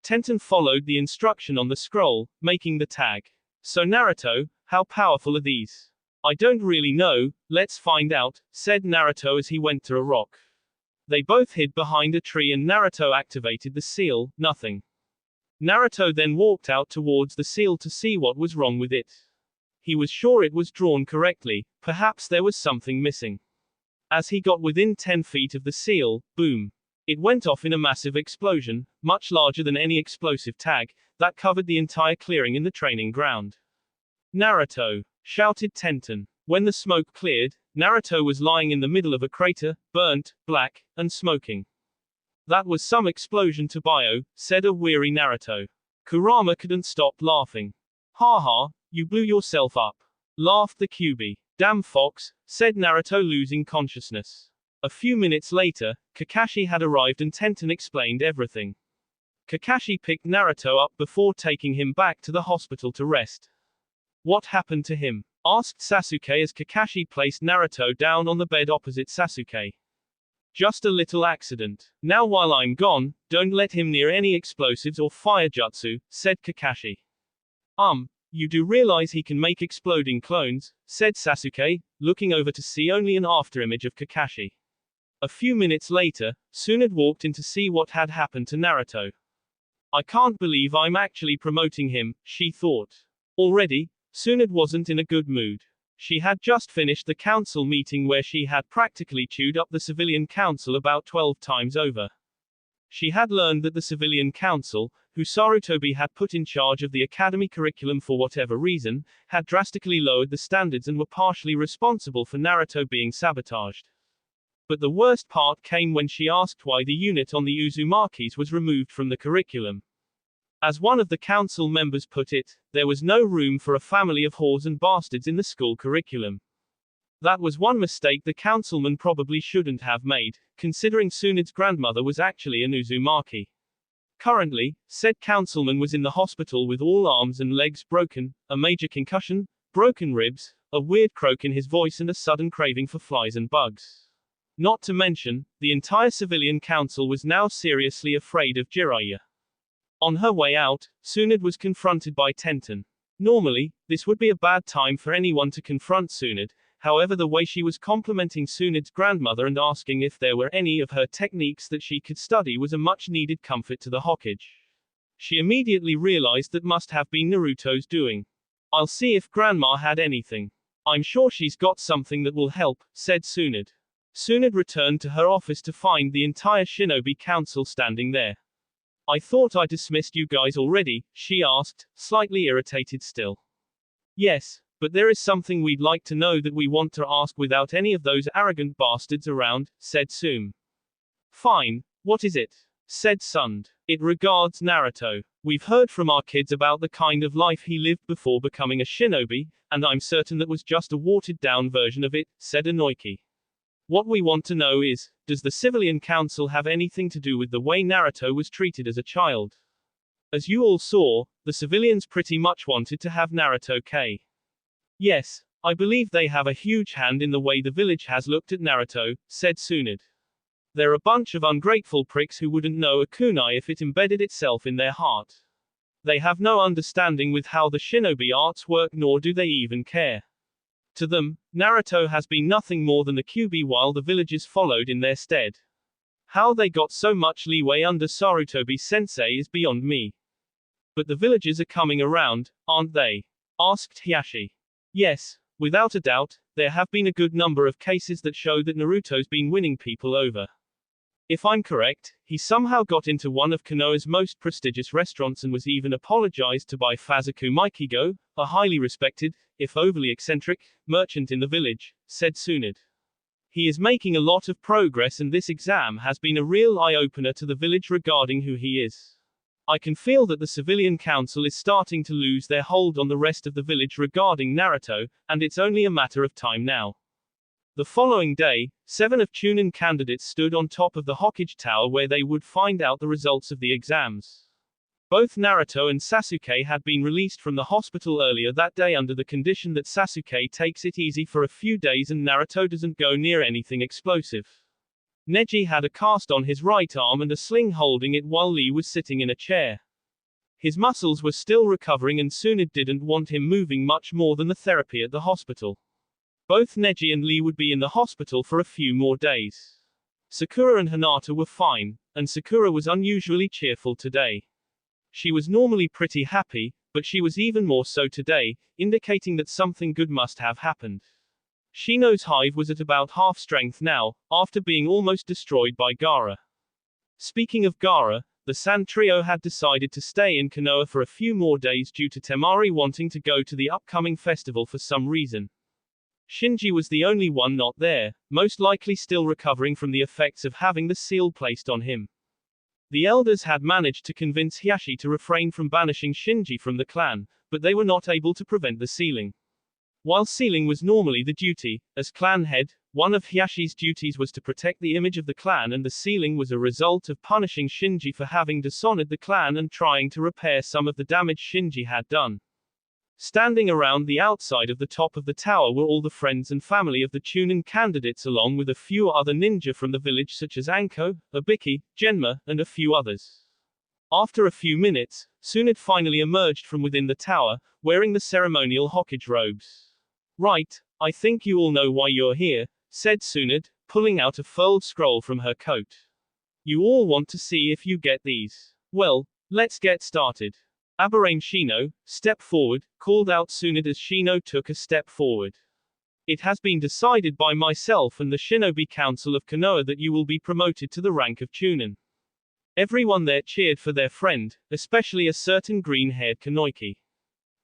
Tenten followed the instruction on the scroll, making the tag. So Naruto, how powerful are these? I don't really know, let's find out, said Naruto as he went to a rock. They both hid behind a tree and Naruto activated the seal, nothing. Naruto then walked out towards the seal to see what was wrong with it. He was sure it was drawn correctly, perhaps there was something missing. As he got within 10 feet of the seal, boom. It went off in a massive explosion, much larger than any explosive tag, that covered the entire clearing in the training ground. Naruto! Shouted Tenten. When the smoke cleared, Naruto was lying in the middle of a crater, burnt, black, and smoking. That was some explosion to bio, said a weary Naruto. Kurama couldn't stop laughing. Ha ha, you blew yourself up, laughed the Kyuubi. Damn fox, said Naruto, losing consciousness. A few minutes later, Kakashi had arrived and Tenten explained everything. Kakashi picked Naruto up before taking him back to the hospital to rest. What happened to him? Asked Sasuke as Kakashi placed Naruto down on the bed opposite Sasuke. Just a little accident. Now while I'm gone, don't let him near any explosives or fire jutsu, said Kakashi. You do realize he can make exploding clones, said Sasuke, looking over to see only an afterimage of Kakashi. A few minutes later, Tsunade walked in to see what had happened to Naruto. I can't believe I'm actually promoting him, she thought. Already, Tsunade wasn't in a good mood. She had just finished the council meeting where she had practically chewed up the civilian council about 12 times over. She had learned that the civilian council, who Sarutobi had put in charge of the academy curriculum for whatever reason, had drastically lowered the standards and were partially responsible for Naruto being sabotaged. But the worst part came when she asked why the unit on the Uzumakis was removed from the curriculum. As one of the council members put it, there was no room for a family of whores and bastards in the school curriculum. That was one mistake the councilman probably shouldn't have made, considering Tsunade's grandmother was actually an Uzumaki. Currently, said councilman was in the hospital with all arms and legs broken, a major concussion, broken ribs, a weird croak in his voice and a sudden craving for flies and bugs. Not to mention, the entire civilian council was now seriously afraid of Jiraiya. On her way out, Tsunade was confronted by Tenten. Normally, this would be a bad time for anyone to confront Tsunade, however the way she was complimenting Tsunade's grandmother and asking if there were any of her techniques that she could study was a much-needed comfort to the Hokage. She immediately realized that must have been Naruto's doing. I'll see if Grandma had anything. I'm sure she's got something that will help, said Tsunade. Tsunade returned to her office to find the entire Shinobi Council standing there. I thought I dismissed you guys already, she asked, slightly irritated still. Yes, but there is something we'd like to know that we want to ask without any of those arrogant bastards around, said Tsume. Fine, what is it? Said Sund. It regards Naruto. We've heard from our kids about the kind of life he lived before becoming a shinobi, and I'm certain that was just a watered-down version of it, said Inoiki. What we want to know is, does the civilian council have anything to do with the way Naruto was treated as a child? As you all saw, the civilians pretty much wanted to have Naruto K. Yes, I believe they have a huge hand in the way the village has looked at Naruto, said Tsunade. They're a bunch of ungrateful pricks who wouldn't know a kunai if it embedded itself in their heart. They have no understanding with how the shinobi arts work, nor do they even care. To them, Naruto has been nothing more than the Kyuubi while the villagers followed in their stead. How they got so much leeway under Sarutobi sensei is beyond me. But the villagers are coming around, aren't they? Asked Hiashi. Yes, without a doubt, there have been a good number of cases that show that Naruto's been winning people over. If I'm correct, he somehow got into one of Konoha's most prestigious restaurants and was even apologized to by Fazaku Maikigo, a highly respected, if overly eccentric, merchant in the village, said Tsunade. He is making a lot of progress and this exam has been a real eye-opener to the village regarding who he is. I can feel that the civilian council is starting to lose their hold on the rest of the village regarding Naruto, and it's only a matter of time now. The following day, 7 of Chunin candidates stood on top of the Hokage Tower where they would find out the results of the exams. Both Naruto and Sasuke had been released from the hospital earlier that day under the condition that Sasuke takes it easy for a few days and Naruto doesn't go near anything explosive. Neji had a cast on his right arm and a sling holding it while Lee was sitting in a chair. His muscles were still recovering and Tsunade didn't want him moving much more than the therapy at the hospital. Both Neji and Lee would be in the hospital for a few more days. Sakura and Hinata were fine, and Sakura was unusually cheerful today. She was normally pretty happy, but she was even more so today, indicating that something good must have happened. Shino's hive was at about half strength now, after being almost destroyed by Gaara. Speaking of Gaara, the Sand Trio had decided to stay in Konoha for a few more days due to Temari wanting to go to the upcoming festival for some reason. Shinji was the only one not there, most likely still recovering from the effects of having the seal placed on him. The elders had managed to convince Hiashi to refrain from banishing Shinji from the clan, but they were not able to prevent the sealing. While sealing was normally the duty, as clan head, one of Hyashi's duties was to protect the image of the clan, and the sealing was a result of punishing Shinji for having dishonored the clan and trying to repair some of the damage Shinji had done. Standing around the outside of the top of the tower were all the friends and family of the Chunin candidates, along with a few other ninja from the village such as Anko, Obiki, Genma, and a few others. After a few minutes, Tsunade finally emerged from within the tower, wearing the ceremonial Hokage robes. Right, I think you all know why you're here, said Tsunade, pulling out a furled scroll from her coat. You all want to see if you get these. Well, let's get started. Aberrane Shino, step forward, called out Tsunade as Shino took a step forward. It has been decided by myself and the Shinobi Council of Konoha that you will be promoted to the rank of Chunin. Everyone there cheered for their friend, especially a certain green-haired Kunoichi.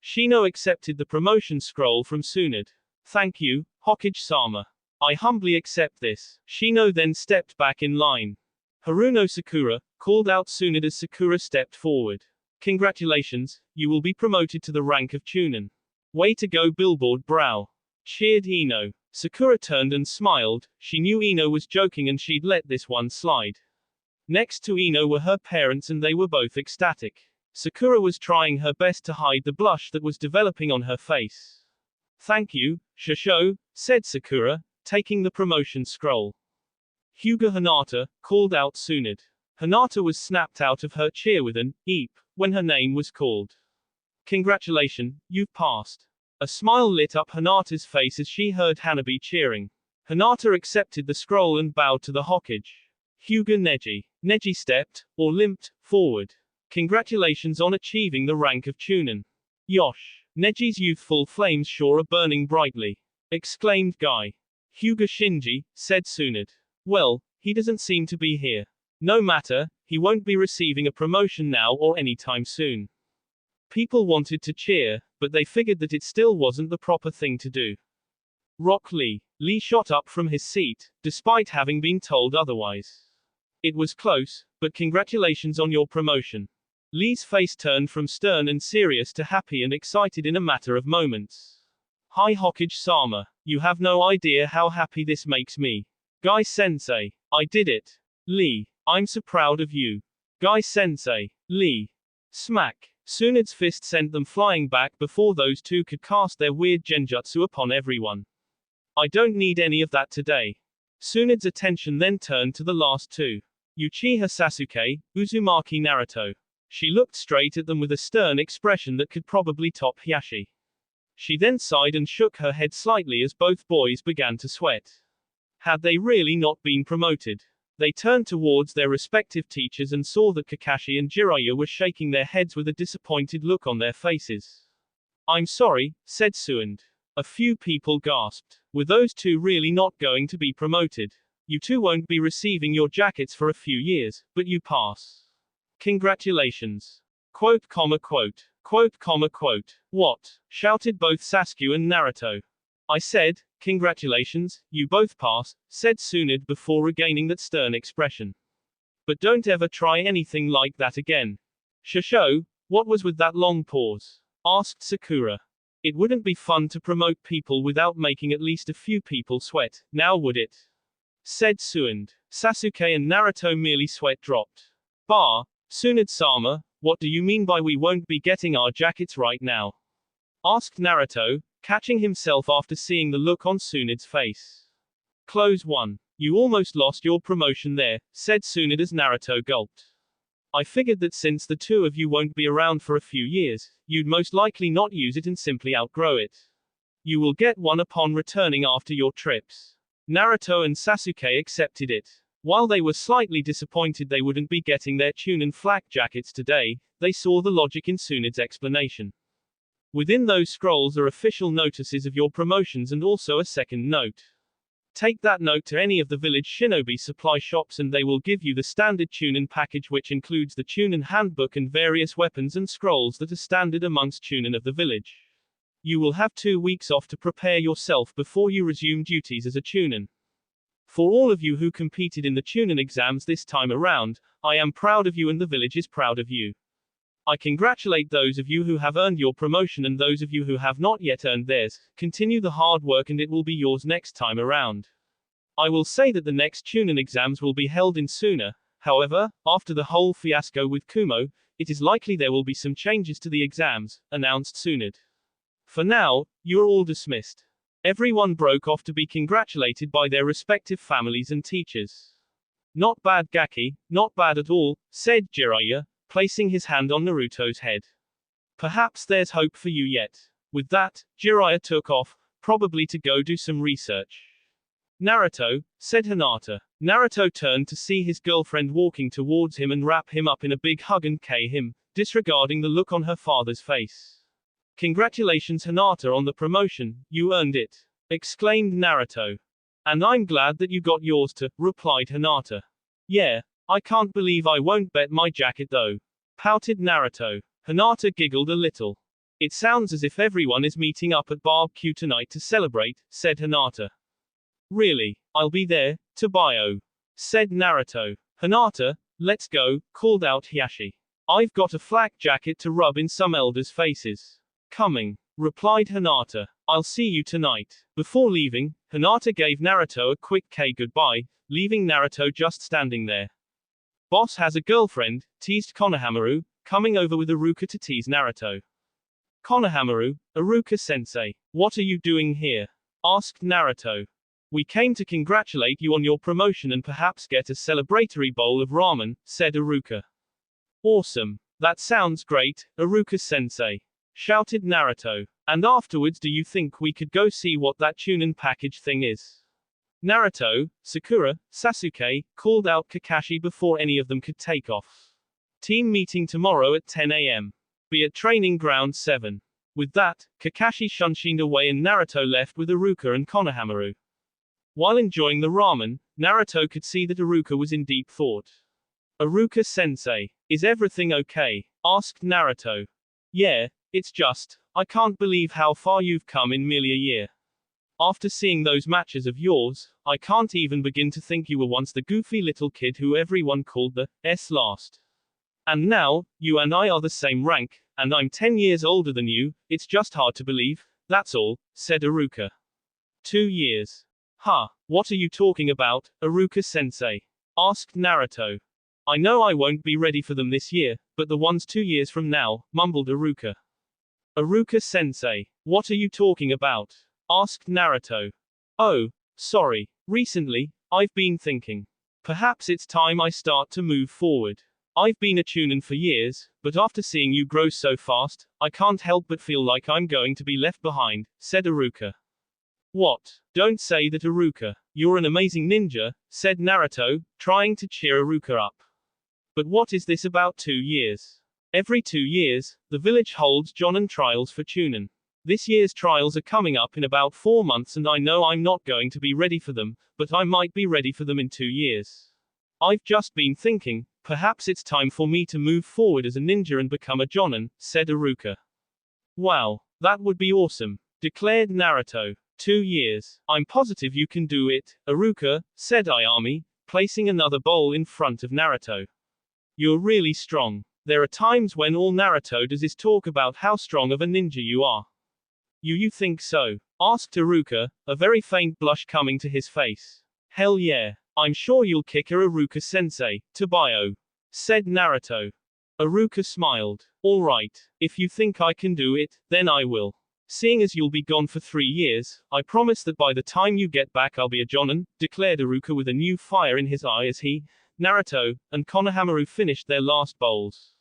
Shino accepted the promotion scroll from Tsunade. Thank you, Hokage-sama. I humbly accept this. Shino then stepped back in line. Haruno Sakura, called out Tsunade as Sakura stepped forward. Congratulations, you will be promoted to the rank of Chunin. Way to go, Billboard Brow. Cheered Ino. Sakura turned and smiled. She knew Ino was joking and she'd let this one slide. Next to Ino were her parents and they were both ecstatic. Sakura was trying her best to hide the blush that was developing on her face. Thank you, Shosho, said Sakura, taking the promotion scroll. Hyuga Hinata, called out Tsunade. Hinata was snapped out of her chair with an eep when her name was called. Congratulations, you've passed. A smile lit up Hinata's face as she heard Hanabi cheering. Hinata accepted the scroll and bowed to the Hokage. Hyuga Neji. Neji stepped, or limped, forward. Congratulations on achieving the rank of Chunin. Yosh. Neji's youthful flames sure are burning brightly. Exclaimed Guy. Hyuga Shinji, said Tsunade. Well, he doesn't seem to be here. No matter, he won't be receiving a promotion now or anytime soon. People wanted to cheer, but they figured that it still wasn't the proper thing to do. Rock Lee. Lee shot up from his seat, despite having been told otherwise. It was close, but congratulations on your promotion. Lee's face turned from stern and serious to happy and excited in a matter of moments. Hi Hokage-sama. You have no idea how happy this makes me. Guy-sensei. I did it. Lee. I'm so proud of you. Guy-sensei. Lee. Smack. Tsunade's fist sent them flying back before those two could cast their weird genjutsu upon everyone. I don't need any of that today. Tsunade's attention then turned to the last two. Uchiha Sasuke, Uzumaki Naruto. She looked straight at them with a stern expression that could probably top Hiashi. She then sighed and shook her head slightly as both boys began to sweat. Had they really not been promoted? They turned towards their respective teachers and saw that Kakashi and Jiraiya were shaking their heads with a disappointed look on their faces. I'm sorry, said Tsunade. A few people gasped. Were those two really not going to be promoted? You two won't be receiving your jackets for a few years, but you pass. Congratulations. Quote, comma, quote. Quote, comma, quote. What? Shouted both Sasuke and Naruto. I said, congratulations, you both pass, said Tsunade before regaining that stern expression. But don't ever try anything like that again. Shosho, what was with that long pause? Asked Sakura. It wouldn't be fun to promote people without making at least a few people sweat, now would it? Said Tsunade. Sasuke and Naruto merely sweat dropped. Bah, Tsunade-sama, what do you mean by we won't be getting our jackets right now? Asked Naruto, catching himself after seeing the look on Tsunade's face. Close one. You almost lost your promotion there, said Tsunade as Naruto gulped. I figured that since the two of you won't be around for a few years, you'd most likely not use it and simply outgrow it. You will get one upon returning after your trips. Naruto and Sasuke accepted it. While they were slightly disappointed they wouldn't be getting their Chunin flak jackets today, they saw the logic in Tsunade's explanation. Within those scrolls are official notices of your promotions and also a second note. Take that note to any of the village shinobi supply shops and they will give you the standard Chunin package, which includes the Chunin handbook and various weapons and scrolls that are standard amongst Chunin of the village. You will have 2 weeks off to prepare yourself before you resume duties as a Chunin. For all of you who competed in the Chunin exams this time around, I am proud of you and the village is proud of you. I congratulate those of you who have earned your promotion and those of you who have not yet earned theirs. Continue the hard work and it will be yours next time around. I will say that the next Chunin exams will be held in sooner. However, after the whole fiasco with Kumo, it is likely there will be some changes to the exams, announced Tsunade. For now, you are all dismissed. Everyone broke off to be congratulated by their respective families and teachers. Not bad, Gaki, not bad at all, said Jiraiya, placing his hand on Naruto's head. Perhaps there's hope for you yet. With that, Jiraiya took off, probably to go do some research. Naruto, said Hinata. Naruto turned to see his girlfriend walking towards him and wrap him up in a big hug and kiss him, disregarding the look on her father's face. Congratulations Hinata on the promotion, you earned it, exclaimed Naruto. And I'm glad that you got yours too, replied Hinata. Yeah, I can't believe I won't bet my jacket though, pouted Naruto. Hinata giggled a little. It sounds as if everyone is meeting up at barbecue tonight to celebrate, said Hinata. Really, I'll be there, Tobio, said Naruto. Hinata, let's go, called out Hiyashi. I've got a flak jacket to rub in some elders' faces. Coming, replied Hinata. I'll see you tonight. Before leaving, Hinata gave Naruto a quick goodbye, leaving Naruto just standing there. Boss has a girlfriend, teased Konohamaru, coming over with Iruka to tease Naruto. Konohamaru, Iruka-sensei, what are you doing here? Asked Naruto. We came to congratulate you on your promotion and perhaps get a celebratory bowl of ramen, said Iruka. Awesome. That sounds great, Iruka-sensei, shouted Naruto. And afterwards do you think we could go see what that Chunin package thing is? Naruto, Sakura, Sasuke, called out Kakashi before any of them could take off. Team meeting tomorrow at 10 a.m. Be at Training Ground 7. With that, Kakashi shunshined away and Naruto left with Iruka and Konohamaru. While enjoying the ramen, Naruto could see that Iruka was in deep thought. Iruka-sensei, is everything okay? Asked Naruto. Yeah, it's just, I can't believe how far you've come in merely a year. After seeing those matches of yours, I can't even begin to think you were once the goofy little kid who everyone called the last. And now, you and I are the same rank, and I'm 10 years older than you, it's just hard to believe, that's all, said Iruka. 2 years. Huh, what are you talking about, Iruka-sensei? Asked Naruto. I know I won't be ready for them this year, but the ones 2 years from now, mumbled Iruka. Iruka-sensei, what are you talking about? Asked Naruto. Oh, sorry, recently, I've been thinking. Perhaps it's time I start to move forward. I've been a Chunin for years, but after seeing you grow so fast, I can't help but feel like I'm going to be left behind, said Iruka. What? Don't say that Iruka. You're an amazing ninja, said Naruto, trying to cheer Iruka up. But what is this about 2 years? Every 2 years, the village holds Jonin trials for Chunin. This year's trials are coming up in about 4 months and I know I'm not going to be ready for them, but I might be ready for them in 2 years. I've just been thinking, perhaps it's time for me to move forward as a ninja and become a Jonin, said Iruka. Wow, that would be awesome, declared Naruto. 2 years. I'm positive you can do it, Iruka, said Ayami, placing another bowl in front of Naruto. You're really strong. There are times when all Naruto does is talk about how strong of a ninja you are. You think so? Asked Iruka, a very faint blush coming to his face. Hell yeah. I'm sure you'll kick her Iruka-sensei, Tobio, said Naruto. Iruka smiled. Alright, if you think I can do it, then I will. Seeing as you'll be gone for 3 years, I promise that by the time you get back I'll be a Jonin, declared Iruka with a new fire in his eye as he, Naruto, and Konohamaru finished their last bowls.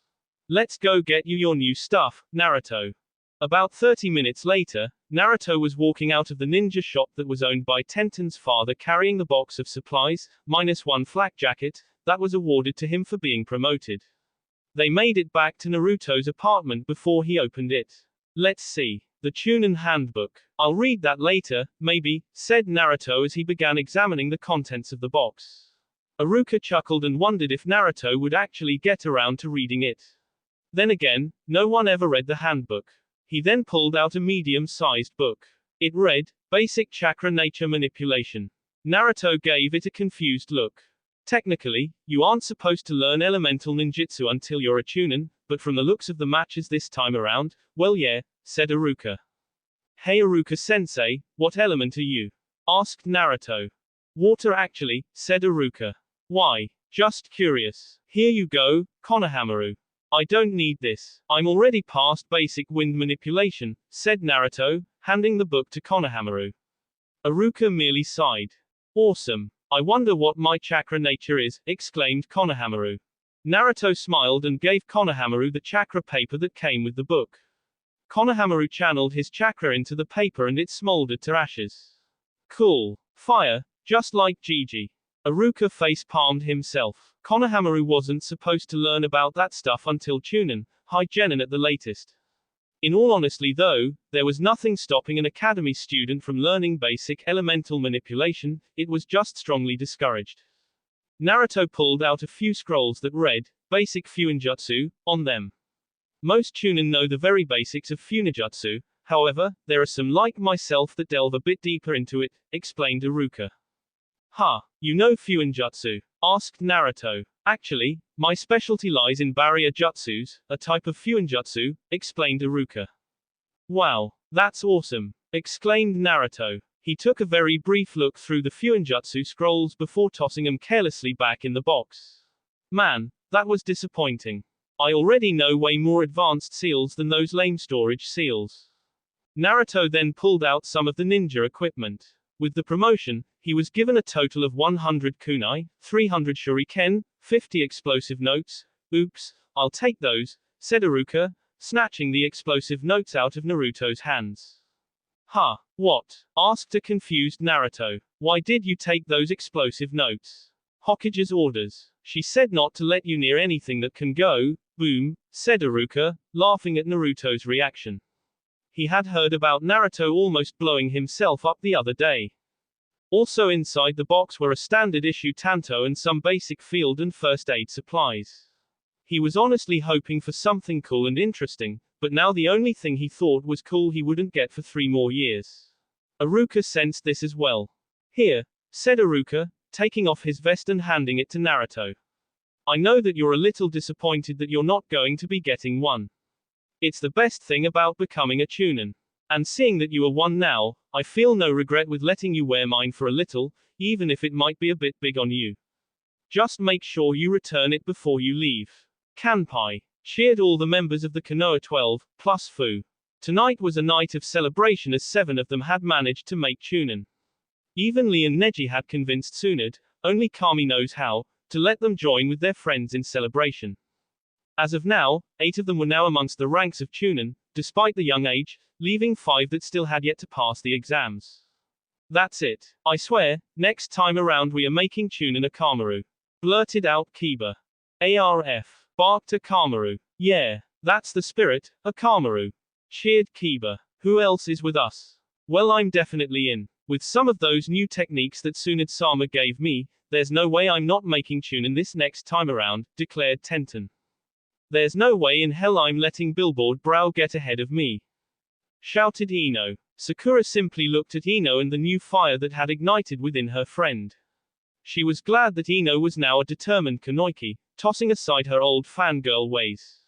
Let's go get you your new stuff, Naruto. About 30 minutes later, Naruto was walking out of the ninja shop that was owned by Tenten's father carrying the box of supplies, minus one flak jacket, that was awarded to him for being promoted. They made it back to Naruto's apartment before he opened it. Let's see. The Chunin handbook. I'll read that later, maybe, said Naruto as he began examining the contents of the box. Iruka chuckled and wondered if Naruto would actually get around to reading it. Then again, no one ever read the handbook. He then pulled out a medium-sized book. It read, Basic Chakra Nature Manipulation. Naruto gave it a confused look. Technically, you aren't supposed to learn elemental ninjutsu until you're a chunin, but from the looks of the matches this time around, well yeah, said Iruka. Hey Iruka-sensei, what element are you? Asked Naruto. Water actually, said Iruka. Why? Just curious. Here you go, Konohamaru. I don't need this. I'm already past basic wind manipulation, said Naruto, handing the book to Konohamaru. Iruka merely sighed. Awesome. I wonder what my chakra nature is, exclaimed Konohamaru. Naruto smiled and gave Konohamaru the chakra paper that came with the book. Konohamaru channeled his chakra into the paper and it smoldered to ashes. Cool. Fire, just like Gigi. Iruka face-palmed himself. Konohamaru wasn't supposed to learn about that stuff until Chunin, High Genin at the latest. In all honesty though, there was nothing stopping an academy student from learning basic elemental manipulation, it was just strongly discouraged. Naruto pulled out a few scrolls that read, Basic Fuinjutsu, on them. Most Chunin know the very basics of Fuinjutsu, however, there are some like myself that delve a bit deeper into it, explained Iruka. You know Fuinjutsu? Asked Naruto. Actually, my specialty lies in barrier jutsus, a type of Fuinjutsu, explained Iruka. Wow, that's awesome, exclaimed Naruto. He took a very brief look through the Fuinjutsu scrolls before tossing them carelessly back in the box. Man, that was disappointing. I already know way more advanced seals than those lame storage seals. Naruto then pulled out some of the ninja equipment. With the promotion, he was given a total of 100 kunai, 300 shuriken, 50 explosive notes. Oops, I'll take those, said Iruka, snatching the explosive notes out of Naruto's hands. What? Asked a confused Naruto. Why did you take those explosive notes? Hokage's orders. She said not to let you near anything that can go, boom, said Iruka, laughing at Naruto's reaction. He had heard about Naruto almost blowing himself up the other day. Also inside the box were a standard issue tanto and some basic field and first aid supplies. He was honestly hoping for something cool and interesting, but now the only thing he thought was cool he wouldn't get for 3 more years. Iruka sensed this as well. Here, said Iruka, taking off his vest and handing it to Naruto. I know that you're a little disappointed that you're not going to be getting one. It's the best thing about becoming a chunin. And seeing that you are one now, I feel no regret with letting you wear mine for a little, even if it might be a bit big on you. Just make sure you return it before you leave. Kanpai. Cheered all the members of the Konoha 12, plus Fu. Tonight was a night of celebration as 7 of them had managed to make chunin. Even Lee and Neji had convinced Tsunade, only Kami knows how, to let them join with their friends in celebration. As of now, 8 of them were now amongst the ranks of chunin, despite the young age, leaving 5 that still had yet to pass the exams. That's it. I swear, next time around we are making chunin Akamaru. Blurted out Kiba. ARF. Barked Akamaru. Yeah, that's the spirit, Akamaru. Cheered Kiba. Who else is with us? Well, I'm definitely in. With some of those new techniques that Tsunade-sama gave me, there's no way I'm not making chunin this next time around, declared Tenten. There's no way in hell I'm letting Billboard Brow get ahead of me, shouted Ino. Sakura simply looked at Ino and the new fire that had ignited within her friend. She was glad that Ino was now a determined Kunoichi, tossing aside her old fangirl ways.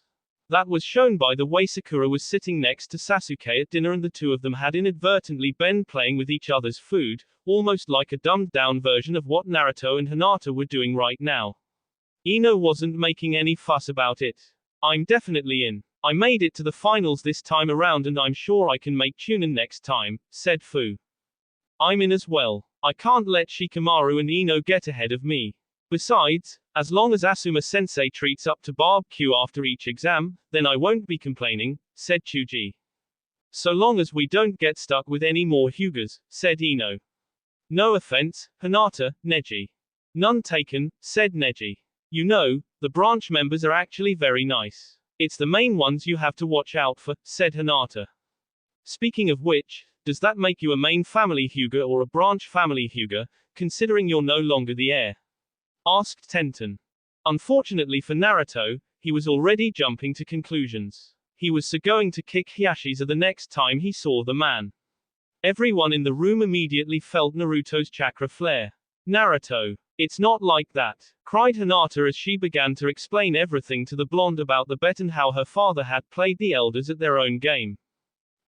That was shown by the way Sakura was sitting next to Sasuke at dinner and the two of them had inadvertently been playing with each other's food, almost like a dumbed-down version of what Naruto and Hinata were doing right now. Ino wasn't making any fuss about it. I'm definitely in. I made it to the finals this time around and I'm sure I can make chunin next time, said Fu. I'm in as well. I can't let Shikamaru and Ino get ahead of me. Besides, as long as Asuma-sensei treats up to barbecue after each exam, then I won't be complaining, said Chuji. So long as we don't get stuck with any more Hyugas, said Ino. No offense, Hinata, Neji. None taken, said Neji. You know, the branch members are actually very nice. It's the main ones you have to watch out for, said Hinata. Speaking of which, does that make you a main family Hyuga or a branch family Hyuga, considering you're no longer the heir? Asked Tenten. Unfortunately for Naruto, he was already jumping to conclusions. He was so going to kick Hyashiza the next time he saw the man. Everyone in the room immediately felt Naruto's chakra flare. Naruto. It's not like that, cried Hinata as she began to explain everything to the blonde about the bet and how her father had played the elders at their own game.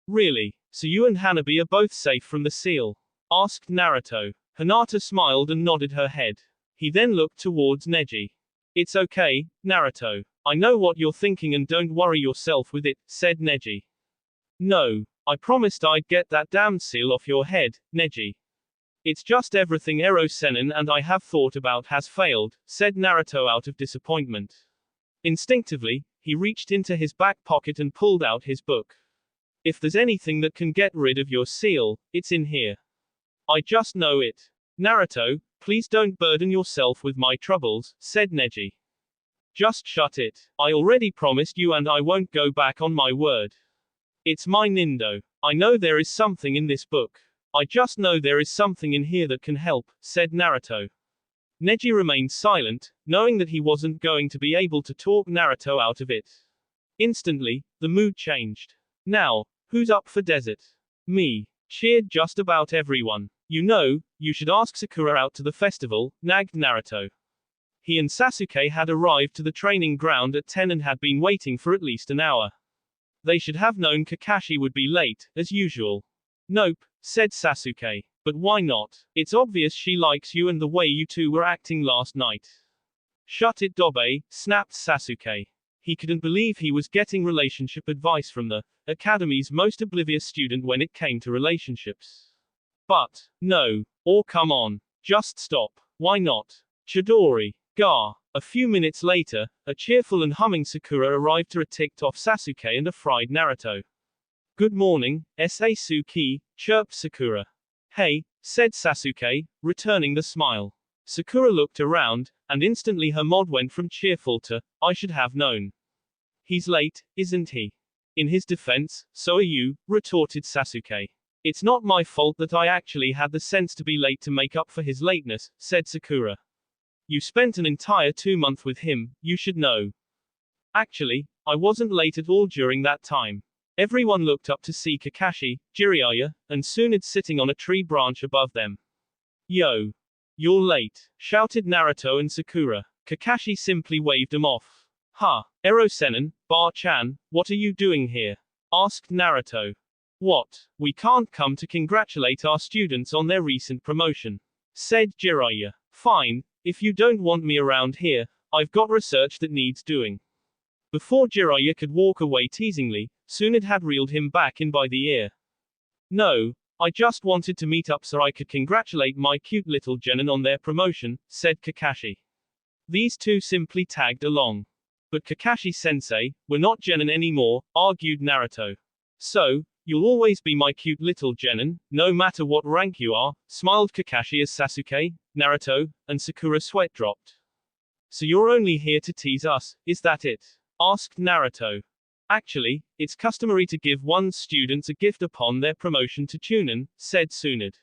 Really? So you and Hanabi are both safe from the seal? Asked Naruto. Hinata smiled and nodded her head. He then looked towards Neji. It's okay, Naruto. I know what you're thinking and don't worry yourself with it, said Neji. No. I promised I'd get that damned seal off your head, Neji. It's just everything Ero Sennin and I have thought about has failed, said Naruto out of disappointment. Instinctively, he reached into his back pocket and pulled out his book. If there's anything that can get rid of your seal, it's in here. I just know it. Naruto, please don't burden yourself with my troubles, said Neji. Just shut it. I already promised you and I won't go back on my word. It's my Nindo. I know there is something in this book. I just know there is something in here that can help, said Naruto. Neji remained silent, knowing that he wasn't going to be able to talk Naruto out of it. Instantly, the mood changed. Now, who's up for desert? Me. Cheered just about everyone. You know, you should ask Sakura out to the festival, nagged Naruto. He and Sasuke had arrived to the training ground at 10 and had been waiting for at least an hour. They should have known Kakashi would be late, as usual. Nope, said Sasuke. But why not? It's obvious she likes you and the way you two were acting last night. Shut it, Dobe, snapped Sasuke. He couldn't believe he was getting relationship advice from the Academy's most oblivious student when it came to relationships. But, no. Or come on. Just stop. Why not? Chidori. Gah. A few minutes later, a cheerful and humming Sakura arrived to a ticked-off Sasuke and a fried Naruto. Good morning, Sasuke, chirped Sakura. Hey, said Sasuke, returning the smile. Sakura looked around, and instantly her mod went from cheerful to, I should have known. He's late, isn't he? In his defense, so are you, retorted Sasuke. It's not my fault that I actually had the sense to be late to make up for his lateness, said Sakura. You spent an entire 2 months with him, you should know. Actually, I wasn't late at all during that time. Everyone looked up to see Kakashi, Jiraiya, and Tsunade sitting on a tree branch above them. Yo! You're late, shouted Naruto and Sakura. Kakashi simply waved them off. Ha! Ero Sennin, Bar-chan, what are you doing here? Asked Naruto. What? We can't come to congratulate our students on their recent promotion, said Jiraiya. Fine, if you don't want me around here, I've got research that needs doing. Before Jiraiya could walk away teasingly, Tsunade had reeled him back in by the ear. No, I just wanted to meet up so I could congratulate my cute little genin on their promotion, said Kakashi. These two simply tagged along. But Kakashi-sensei, we're not genin anymore, argued Naruto. So, you'll always be my cute little genin, no matter what rank you are, smiled Kakashi as Sasuke, Naruto, and Sakura sweat dropped. So you're only here to tease us, is that it? Asked Naruto. Actually, it's customary to give one's students a gift upon their promotion to Chunin, said Tsunade.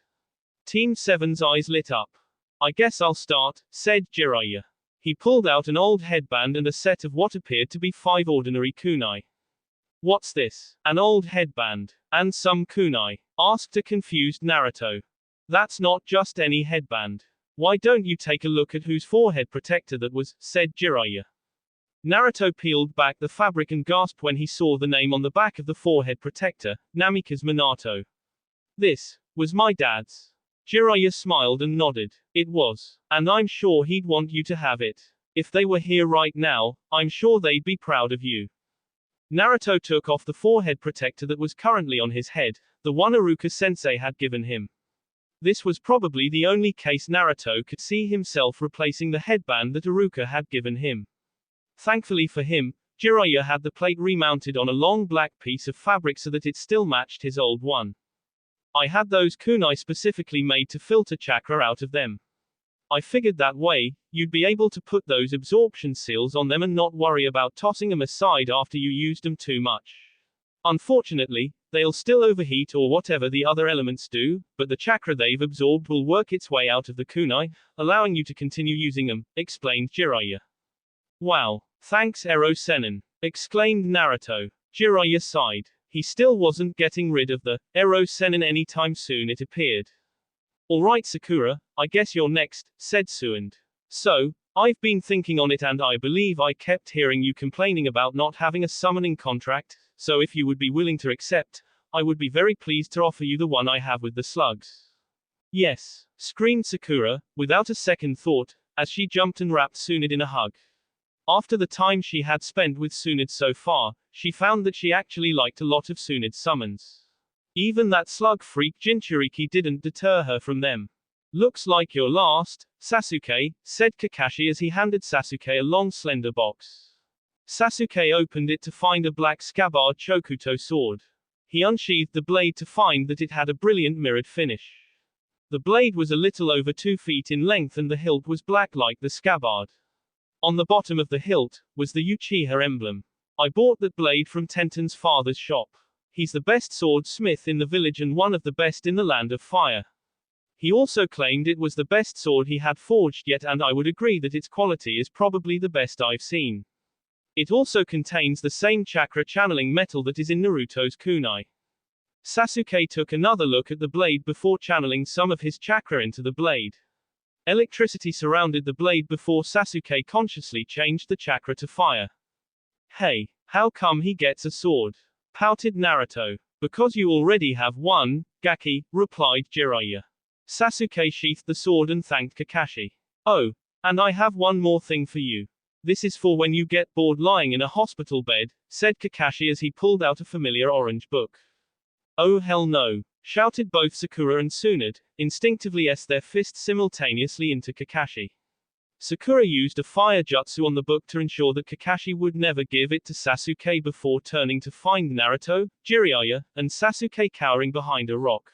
Team 7's eyes lit up. I guess I'll start, said Jiraiya. He pulled out an old headband and a set of what appeared to be 5 ordinary kunai. What's this? An old headband. And some kunai? Asked a confused Naruto. That's not just any headband. Why don't you take a look at whose forehead protector that was, said Jiraiya. Naruto peeled back the fabric and gasped when he saw the name on the back of the forehead protector, Namikaze Minato. This was my dad's. Jiraiya smiled and nodded. It was. And I'm sure he'd want you to have it. If they were here right now, I'm sure they'd be proud of you. Naruto took off the forehead protector that was currently on his head, the one Iruka-sensei had given him. This was probably the only case Naruto could see himself replacing the headband that Iruka had given him. Thankfully for him, Jiraiya had the plate remounted on a long black piece of fabric so that it still matched his old one. I had those kunai specifically made to filter chakra out of them. I figured that way, you'd be able to put those absorption seals on them and not worry about tossing them aside after you used them too much. Unfortunately, they'll still overheat or whatever the other elements do, but the chakra they've absorbed will work its way out of the kunai, allowing you to continue using them, explained Jiraiya. Wow. Thanks Ero Sennin, exclaimed Naruto. Jiraiya sighed. He still wasn't getting rid of the Ero Sennin anytime soon, it appeared. Alright Sakura, I guess you're next, said Suand. So, I've been thinking on it and I believe I kept hearing you complaining about not having a summoning contract, so if you would be willing to accept, I would be very pleased to offer you the one I have with the slugs. Yes, screamed Sakura, without a second thought, as she jumped and wrapped Tsunade in a hug. After the time she had spent with Tsunade so far, she found that she actually liked a lot of Tsunade's summons. Even that slug freak Jinchuriki didn't deter her from them. Looks like you're last, Sasuke, said Kakashi as he handed Sasuke a long slender box. Sasuke opened it to find a black scabbard Chokuto sword. He unsheathed the blade to find that it had a brilliant mirrored finish. The blade was a little over 2 feet in length and the hilt was black like the scabbard. On the bottom of the hilt was the Uchiha emblem. I bought that blade from Tenten's father's shop. He's the best swordsmith in the village and one of the best in the land of fire. He also claimed it was the best sword he had forged yet, and I would agree that its quality is probably the best I've seen. It also contains the same chakra channeling metal that is in Naruto's kunai. Sasuke took another look at the blade before channeling some of his chakra into the blade. Electricity surrounded the blade before Sasuke consciously changed the chakra to fire. Hey, how come he gets a sword? Pouted Naruto. Because you already have one, Gaki, replied Jiraiya. Sasuke sheathed the sword and thanked Kakashi. Oh, and I have one more thing for you. This is for when you get bored lying in a hospital bed, said Kakashi as he pulled out a familiar orange book. Oh hell no, shouted both Sakura and Tsunade, instinctively their fists simultaneously into Kakashi. Sakura used a fire jutsu on the book to ensure that Kakashi would never give it to Sasuke before turning to find Naruto, Jiraiya, and Sasuke cowering behind a rock.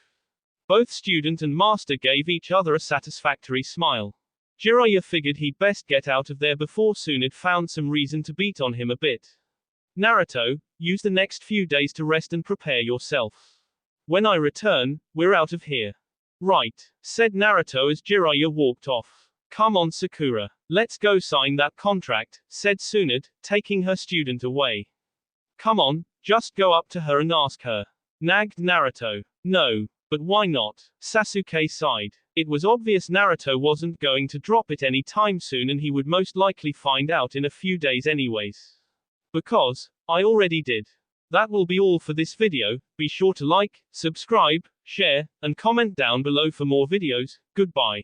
Both student and master gave each other a satisfactory smile. Jiraiya figured he'd best get out of there before Tsunade found some reason to beat on him a bit. Naruto, use the next few days to rest and prepare yourself. When I return, we're out of here. Right, said Naruto as Jiraiya walked off. Come on Sakura, let's go sign that contract, said Tsunade, taking her student away. Come on, just go up to her and ask her. Nagged Naruto. No, but why not? Sasuke sighed. It was obvious Naruto wasn't going to drop it any time soon and he would most likely find out in a few days anyways. Because, I already did. That will be all for this video. Be sure to like, subscribe, share, and comment down below for more videos. Goodbye.